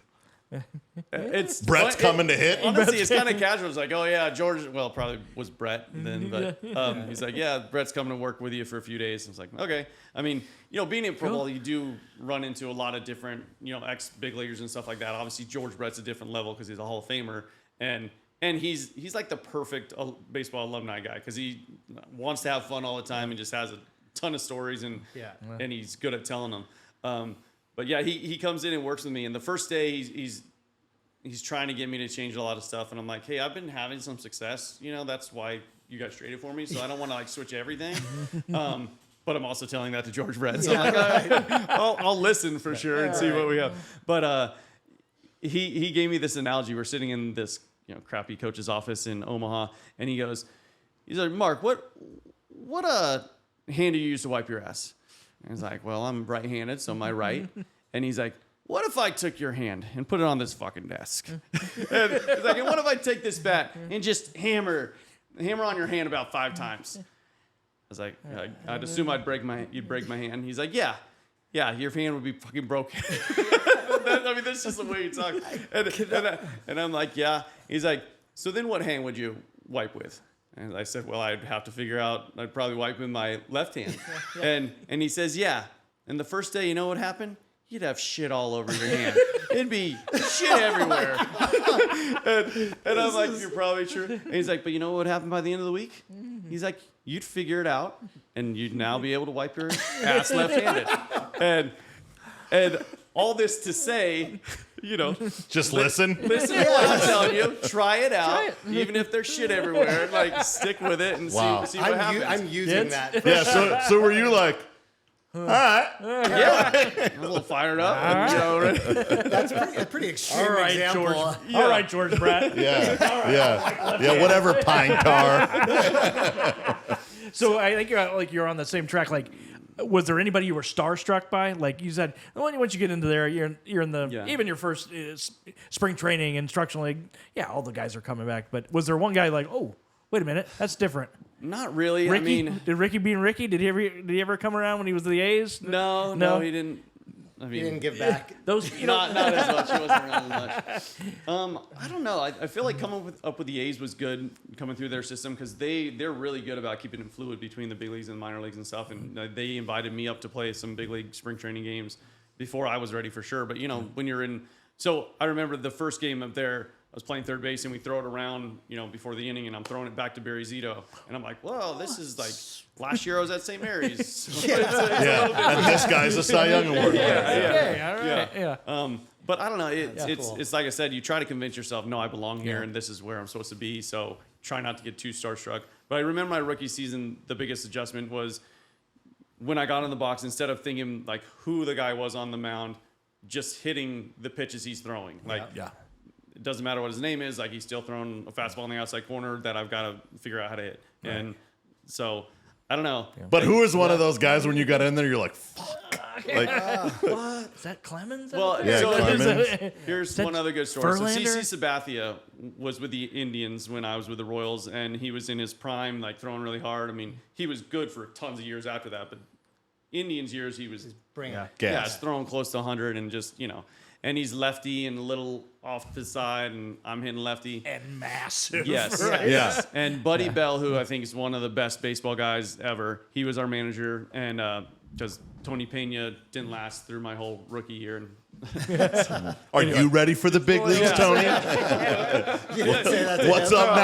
Brett's coming to hit? Honestly, it's kind of casual. It's like, oh yeah, George. Well, probably was Brett then, but he's like, yeah, Brett's coming to work with you for a few days. I was like, okay. I mean, being in pro ball, you do run into a lot of different, ex big leaguers and stuff like that. Obviously, George Brett's a different level because he's a Hall of Famer, and he's like the perfect baseball alumni guy because he wants to have fun all the time and just has a ton of stories and he's good at telling them. But yeah, he comes in and works with me, and the first day he's trying to get me to change a lot of stuff, and I'm like, hey, I've been having some success. That's why you guys traded for me, so I don't want to like switch everything. But I'm also telling that to George Brett, so I'm like, all right, I'll listen for sure and see what we have. But he gave me this analogy. We're sitting in this crappy coach's office in Omaha, and he's like, Mark, what hand do you use to wipe your ass? And I was like, well, I'm right-handed, so my right. And he's like, what if I took your hand and put it on this fucking desk? And he's like, and what if I take this bat and just hammer on your hand about 5 times? I was like, I'd assume you'd break my hand. He's like, yeah, your hand would be fucking broken. I mean, that's just the way you talk. And I'm like, yeah. He's like, so then what hand would you wipe with? And I said, well, I'd have to figure out. I'd probably wipe with my left hand. And he says, yeah. And the first day, you know what happened? You'd have shit all over your hand. It'd be shit everywhere. and I'm like, you're probably true. And he's like, but you know what would happen by the end of the week? He's like, you'd figure it out, and you'd now be able to wipe your ass left-handed. And all this to say, Just listen. listen to what I'm telling you. Try it out, even if there's shit everywhere. Like, stick with it and see what happens. I'm using that. Yeah, so were you like, all right. Yeah, a little fired up. That's a pretty extreme All right, example. George. All right, George Brett. Yeah, whatever, pine car. So I think you're on the same track. Like, was there anybody you were starstruck by? Like you said, once you get into there, you're in the even your first spring training instructional league. Yeah, all the guys are coming back. But was there one guy like, oh, wait a minute, that's different? Not really. Ricky, I mean, did Ricky being Ricky? Did he ever come around when he was the A's? no, he didn't. I mean, He didn't give back. Those, not as much. He wasn't around as much. I don't know. I feel like coming up with the A's was good coming through their system because they're really good about keeping it fluid between the big leagues and minor leagues and stuff. And they invited me up to play some big league spring training games before I was ready for sure. But when you're in, so I remember the first game up there. I was playing third base and we throw it around, before the inning, and I'm throwing it back to Barry Zito, and I'm like, well, this is like last year I was at St. Mary's. So And this guy's a Cy Young Award winner. Okay, all right. Yeah. But I don't know. Cool. It's like I said, you try to convince yourself, no, I belong here, and this is where I'm supposed to be. So try not to get too starstruck. But I remember my rookie season, the biggest adjustment was when I got in the box, instead of thinking like who the guy was on the mound, just hitting the pitches he's throwing. Like, it doesn't matter what his name is. Like, he's still throwing a fastball in the outside corner that I've got to figure out how to hit. Right. And so I don't know. But who was one of those guys when you got in there? You're like, fuck. Like, What? Is that Clemens? Well, Yeah, so Clemens. here's one other good story. Verlander? So CC Sabathia was with the Indians when I was with the Royals, and he was in his prime, like throwing really hard. I mean, he was good for tons of years after that, but Indians years he was Bring it. gas. throwing close to 100 and just and he's lefty and a little off the side, and I'm hitting lefty. And massive. Yes. Right? Yeah. And Buddy Bell, who I think is one of the best baseball guys ever, he was our manager, and because Tony Pena didn't last through my whole rookie year. And Are you ready for the big leagues, Tony? You didn't say that to What's him. up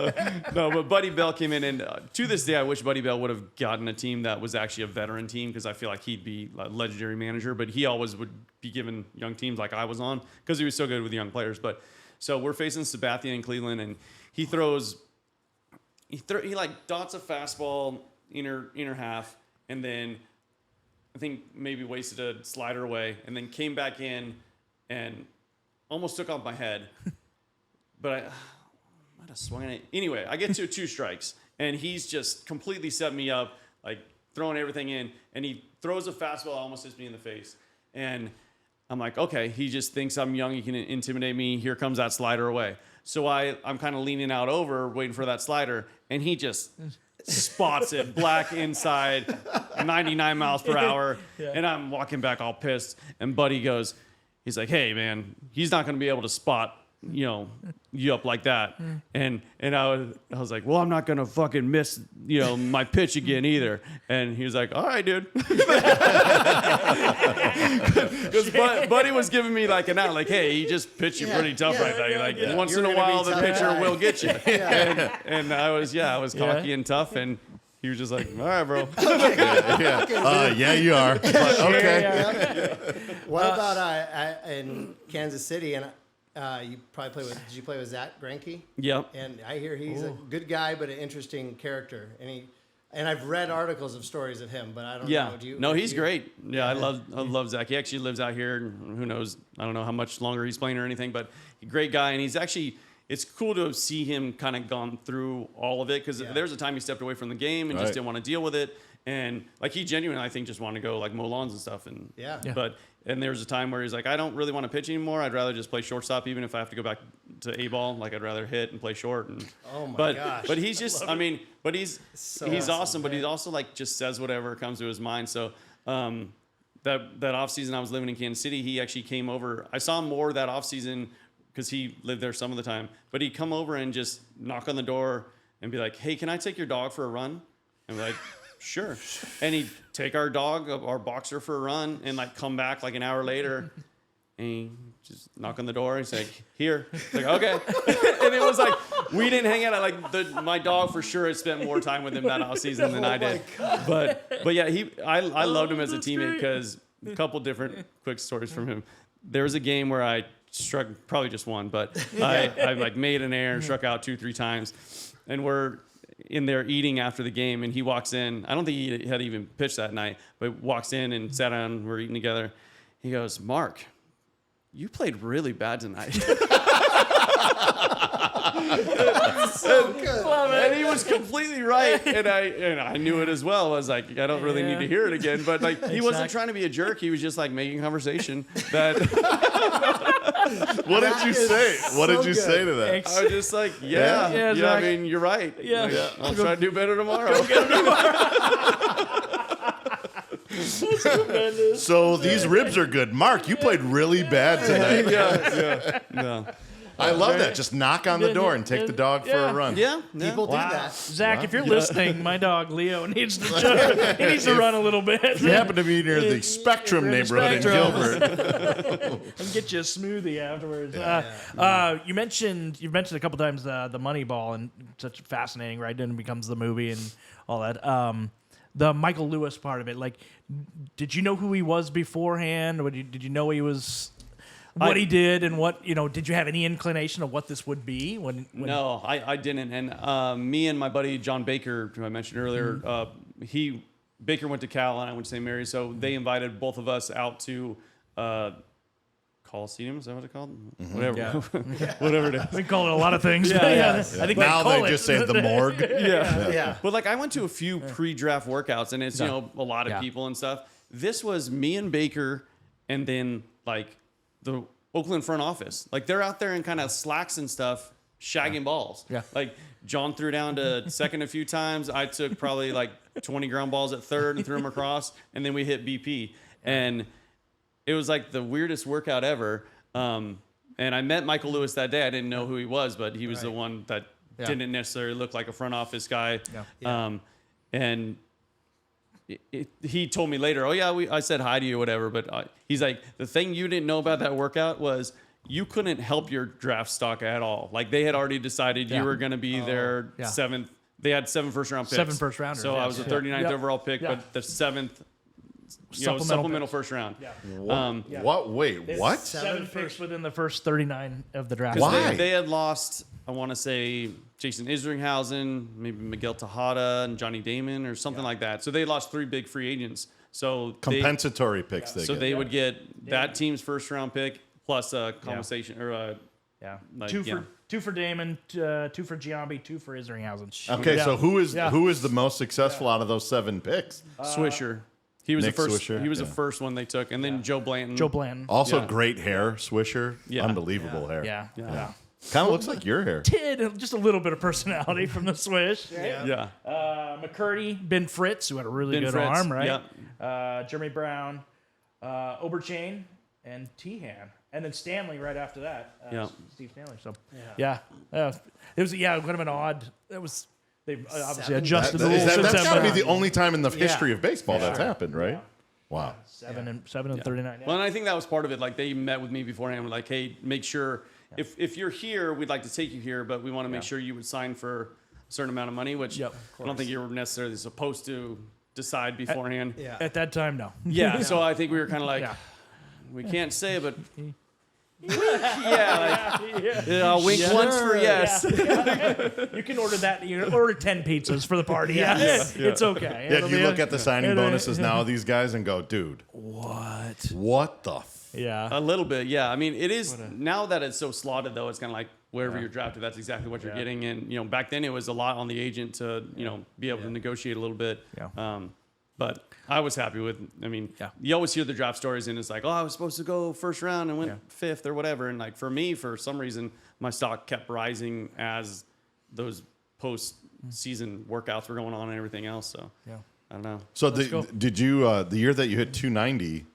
now? No, but Buddy Bell came in, and to this day, I wish Buddy Bell would have gotten a team that was actually a veteran team, because I feel like he'd be a legendary manager. But he always would be given young teams like I was on, because he was so good with young players. But so we're facing Sabathia in Cleveland, and he like dots a fastball inner half, and then I think maybe wasted a slider away, and then came back in and almost took off my head. But I might have swung it. Anyway, I get to 2 strikes, and he's just completely set me up, like throwing everything in, and he throws a fastball, almost hits me in the face. And I'm like, okay, he just thinks I'm young, he can intimidate me. Here comes that slider away. So I'm kind of leaning out over, waiting for that slider, and he just spots it, black inside, 99 miles per hour. Yeah. And I'm walking back all pissed. And Buddy goes, he's like, hey, man, he's not going to be able to spot, you up like that. And I was like, well, I'm not going to fucking miss, my pitch again either. And he was like, all right, dude. Because Buddy was giving me like an out, like, hey, he just pitched you pretty tough right now. Like, once in a while, the pitcher will get you. And I was cocky and tough, and he was just like, all right, bro. Yeah, you are. But, okay. What about in Kansas City? And you probably did you play with Zach Greinke? Yep. And I hear he's a good guy, but an interesting character. And I've read articles of stories of him, but I don't know. No, he's great. Yeah, I love Zach. He actually lives out here, and who knows? I don't know how much longer he's playing or anything, but great guy. And he's actually, it's cool to see him kind of gone through all of it, because there's a time he stepped away from the game and just didn't want to deal with it. And like, he genuinely, I think, just wanted to go like mow lawns and stuff. And and there was a time where he's like, I don't really want to pitch anymore. I'd rather just play shortstop, even if I have to go back to A-ball. Like, I'd rather hit and play short. And gosh. But he's just, but he's awesome. But he also like just says whatever comes to his mind. So that off season I was living in Kansas City, he actually came over. I saw him more that off season because he lived there some of the time. But he'd come over and just knock on the door and be like, hey, can I take your dog for a run? And be like, sure. And he'd take our dog, our boxer, for a run, and like come back like an hour later, and he just knock on the door. He's like, here. It's like, okay. And it was like, we didn't hang out. Like my dog for sure had spent more time with him that off season than I did. But yeah, I loved him as a teammate, because a couple different quick stories from him. There was a game where I struck, probably just one, but I like made an error and struck out 2-3 times, and we're in there eating after the game, and he walks in. I don't think he had even pitched that night, but walks in and sat down. We're eating together. He goes, Mark, you played really bad tonight. So good. And he was completely right, and I knew it as well. I was like, I don't really need to hear it again. But like, he wasn't trying to be a jerk. He was just like making conversation. That What did you say? What did you say to that? I was just like, yeah, I mean, you're right. Yeah. Like, I'll try to do better tomorrow. So these ribs are good. Mark, you played really bad tonight. Yeah. I love that. Just knock on the door and take the dog for a run. Yeah. People do that. Zach, if you're listening, my dog Leo needs to run a little bit. You happen to be near the Spectrum neighborhood in Gilbert. And get you a smoothie afterwards. You've mentioned a couple times the Moneyball, and such fascinating, right? Then it becomes the movie and all that. The Michael Lewis part of it, like, did you know who he was beforehand? Or did you know he was what he did, and what, did you have any inclination of what this would be? No, I didn't. And me and my buddy John Baker, who I mentioned earlier, Baker went to Cal and I went to St. Mary's, so they invited both of us out to Coliseum. Is that what it's called? Whatever, whatever it is. We call it a lot of things. Yeah. I think Now they just say the morgue. Yeah. But like I went to a few pre-draft workouts, and it's a lot of people and stuff. This was me and Baker, and then like the Oakland front office. Like they're out there in kind of slacks and stuff, shagging balls. Yeah. Like John threw down to second a few times. I took probably like 20 ground balls at third and threw them across, and then we hit BP. And it was like the weirdest workout ever. And I met Michael Lewis that day. I didn't know who he was, but he was the one that didn't necessarily look like a front office guy. Yeah. And he told me later, I said hi to you or whatever, but he's like, the thing you didn't know about that workout was you couldn't help your draft stock at all. Like they had already decided you were going to be their seventh. They had 7 first-round picks. 7 first-rounders. So I was the 39th overall pick, but the 7th supplemental first round. Yeah. What? Wait, what? 7 picks within the first 39 of the draft. Why? They had lost, I want to say, Jason Isringhausen, maybe Miguel Tejada, and Johnny Damon or something like that. So they lost 3 big free agents. So Compensatory picks. they would get that team's first round pick plus a compensation or like, two for Damon, 2 for Giambi, 2 for Isringhausen. Okay, so who is the most successful out of those 7 picks? Swisher. He was Nick the first. Swisher, He was the first one they took, and then Joe Blanton. Also great hair, Swisher. Yeah. Unbelievable hair. Yeah. Kind of looks like your hair. Just a little bit of personality from the Swish. Yeah. McCurdy, Ben Fritz, who had a really good Fritz, arm, right? yeah. Jeremy Brown, Oberchain, and Teahen. And then Stanley right after that. Steve Stanley. So, it was would have been odd. They obviously adjusted the rules since That's got to be then. the only time in the history of baseball that's happened, right? Yeah. Wow. 7 and 39. Well, and I think that was part of it. Like they met with me beforehand. We're like, hey, make sure if you're here, we'd like to take you here, but we want to make sure you would sign for a certain amount of money, which I don't think you were necessarily supposed to decide beforehand. At that time, no. Yeah. So I think we were kind of like, we can't say, but wink once for yes. You can order that. You can order 10 pizzas for the party. Yes. It's okay. Yeah, you look at the signing bonuses now of these guys and go, dude, what the a little bit, yeah. I mean, it is now that it's so slotted though. It's kind of like wherever you're drafted, that's exactly what you're getting. And back then it was a lot on the agent to be able to negotiate a little bit. Yeah. But I was happy with. I mean, you always hear the draft stories, and it's like, I was supposed to go first round and went 5th or whatever. And like for me, for some reason, my stock kept rising as those post-season workouts were going on and everything else. So I don't know. So did you the year that you hit 290?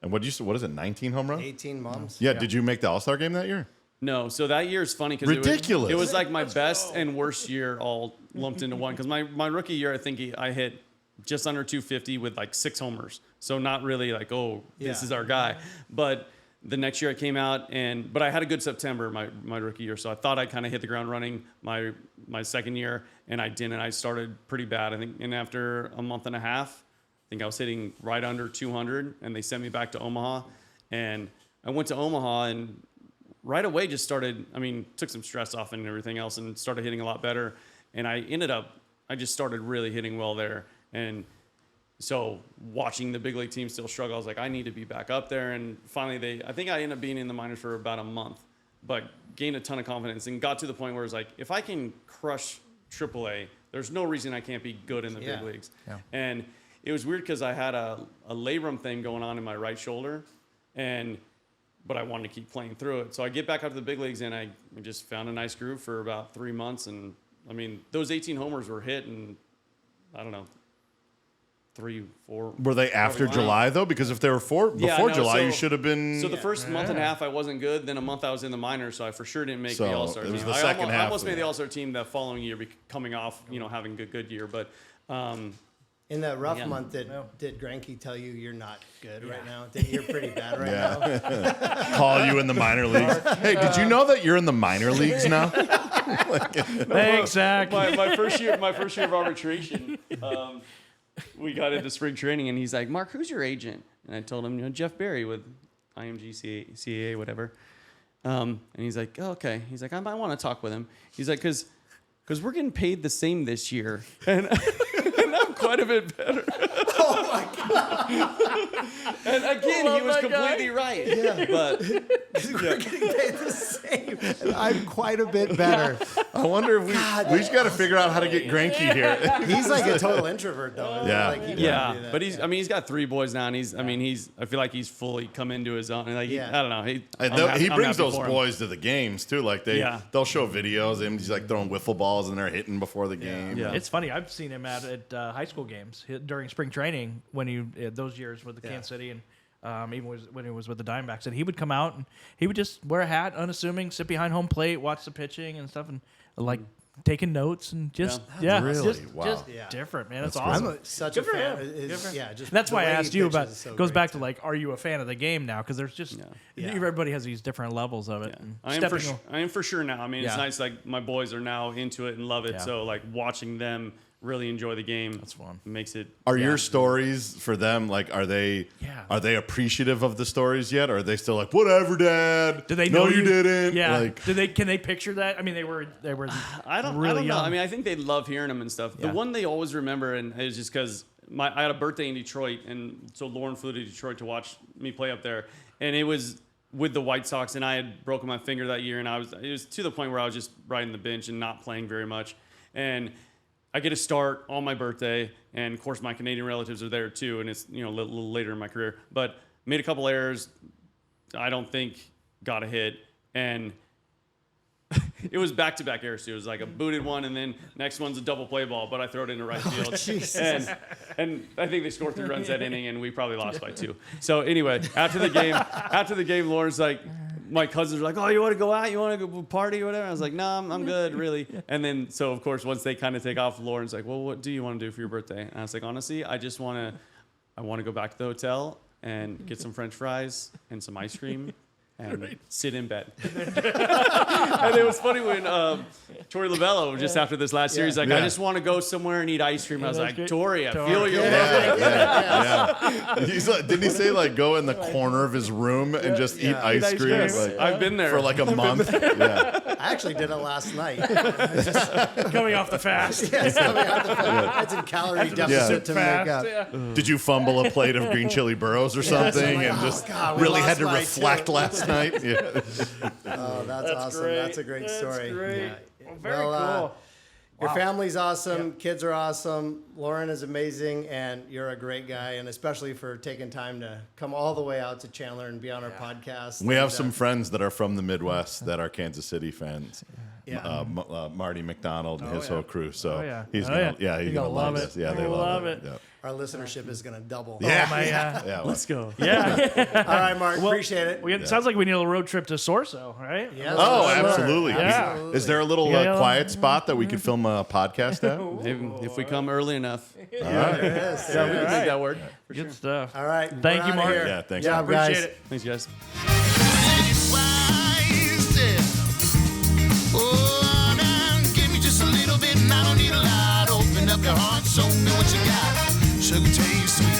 And what is it? 19 home runs? 18 moms. Yeah. Did you make the All-Star game that year? No, so that year is funny because ridiculous. It was like my best and worst year all lumped into one. Because my rookie year, I think I hit just under 250 with like 6 homers. So not really like, this is our guy. But the next year I came out but I had a good September my rookie year. So I thought I kind of hit the ground running my second year, and I didn't. I started pretty bad, I think. And after a month and a half, I think I was hitting right under 200, and they sent me back to Omaha. And I went to Omaha and right away just took some stress off and everything else and started hitting a lot better. And I just started really hitting well there. And so watching the big league team still struggle, I was like, I need to be back up there. And finally I think I ended up being in the minors for about a month, but gained a ton of confidence and got to the point where it's like, if I can crush AAA, there's no reason I can't be good in the big leagues. Yeah. And it was weird because I had a labrum thing going on in my right shoulder, but I wanted to keep playing through it. So I get back up to the big leagues, and I just found a nice groove for about 3 months. And I mean, those 18 homers were hit in, I don't know, 3, 4. Were they after July though? Because if they were before July, you should have been. So the first month and a half I wasn't good. Then a month I was in the minors, so I for sure didn't make the All-Star it team. was the second half. I almost made the All-Star team the following year, coming off having a good year. But in that rough month, did Granke tell you you're not good right now? You're pretty bad right now. Call you in the minor leagues. Hey, did you know that you're in the minor leagues now? Thanks, Zach. My first year of arbitration, we got into spring training, and he's like, "Mark, who's your agent?" And I told him, Jeff Berry with IMG, CAA, whatever. And he's like, "Oh, okay." He's like, "I might want to talk with him." He's like, "Cause we're getting paid the same this year, and I'm quite a bit better." Oh my god! And again, he was completely right. Yeah, but we're getting paid the same, and I'm quite a bit better. I wonder if we just got to figure out how to get Granke here. He's like a total introvert, though. Yeah, like, but he's got 3 boys now, and I feel like he's fully come into his own. And I don't know. He brings those boys to the games too. Like they'll show videos. And he's like throwing wiffle balls and they're hitting before the game. Yeah. It's funny. I've seen him at high school games during spring training when those years with the Kansas City and even when he was with the Diamondbacks, and he would come out and he would just wear a hat, unassuming, sit behind home plate, watch the pitching and stuff, and like taking notes and just different, man. That's awesome. I'm such a fan. Just that's why I asked you about. So goes back to like, are you a fan of the game now? Because there's just everybody has these different levels of it. Yeah. I am for sure now. I mean, it's nice. Like my boys are now into it and love it. Yeah. So like watching them really enjoy the game. That's fun. Makes it. Are your stories for them like? Are they appreciative of the stories yet? Or are they still like, whatever, Dad? Do they know you didn't? Yeah. Like, Can they picture that? I mean, they were. I don't know. Young. I mean, I think they love hearing them and stuff. Yeah. The one they always remember, and is just because I had a birthday in Detroit, and so Lauren flew to Detroit to watch me play up there, and it was with the White Sox, and I had broken my finger that year, and it was to the point where I was just riding the bench and not playing very much, and I get a start on my birthday, and of course my Canadian relatives are there too, and it's a little later in my career, but made a couple errors, I don't think got a hit, and it was back-to-back errors too. It was like a booted one, and then next one's a double play ball, but I throw it into right field, and I think they scored 3 runs that inning, and we probably lost by 2. So anyway, after the game, Lauren's like, my cousins were like, "Oh, you want to go out? You want to go party or whatever?" I was like, "No, I'm good, really." And then, so of course, once they kind of take off, Lauren's like, "Well, what do you want to do for your birthday?" And I was like, "Honestly, I want to go back to the hotel and get some French fries and some ice cream and sit in bed." And it was funny when Tori Lavello, just after this last series, like, "I just want to go somewhere and eat ice cream." I was like, "Tori, I feel you." He's like, didn't he say like go in the corner of his room and just eat ice cream? Like, I've been there for like a month. I actually did it last night. Coming off the fast. Coming off the fast. That's a calorie deficit to make up. Did you fumble a plate of green chili burros or something and really had to reflect last night? Yeah. Oh, that's awesome. Great. That's a great story. Great. Yeah. Well, very cool. Your family's awesome. Kids are awesome. Lauren is amazing, and you're a great guy, and especially for taking time to come all the way out to Chandler and be on our podcast. We have some friends that are from the Midwest that are Kansas City fans. Marty McDonald and his whole crew. So he's gonna love this. Yeah, they love it. Yeah. Our listenership is gonna double. Yeah. Let's go. Yeah. All right, Mark. Appreciate it. It sounds like we need a road trip to Sorso, right? Yes, Oh, sure. absolutely. Yeah. Is there a little quiet spot that we could film a podcast at? If we come early enough. There it is. Yeah, we can make that work. Good stuff. All right. Thank we're you, outta Mark. here. Yeah, thanks. Yeah, Mark. guys. Appreciate it. Thanks, guys. Oh, now give me just a little bit, and I don't need a lot. Open up your heart, show me what you got. Sugar taste sweet.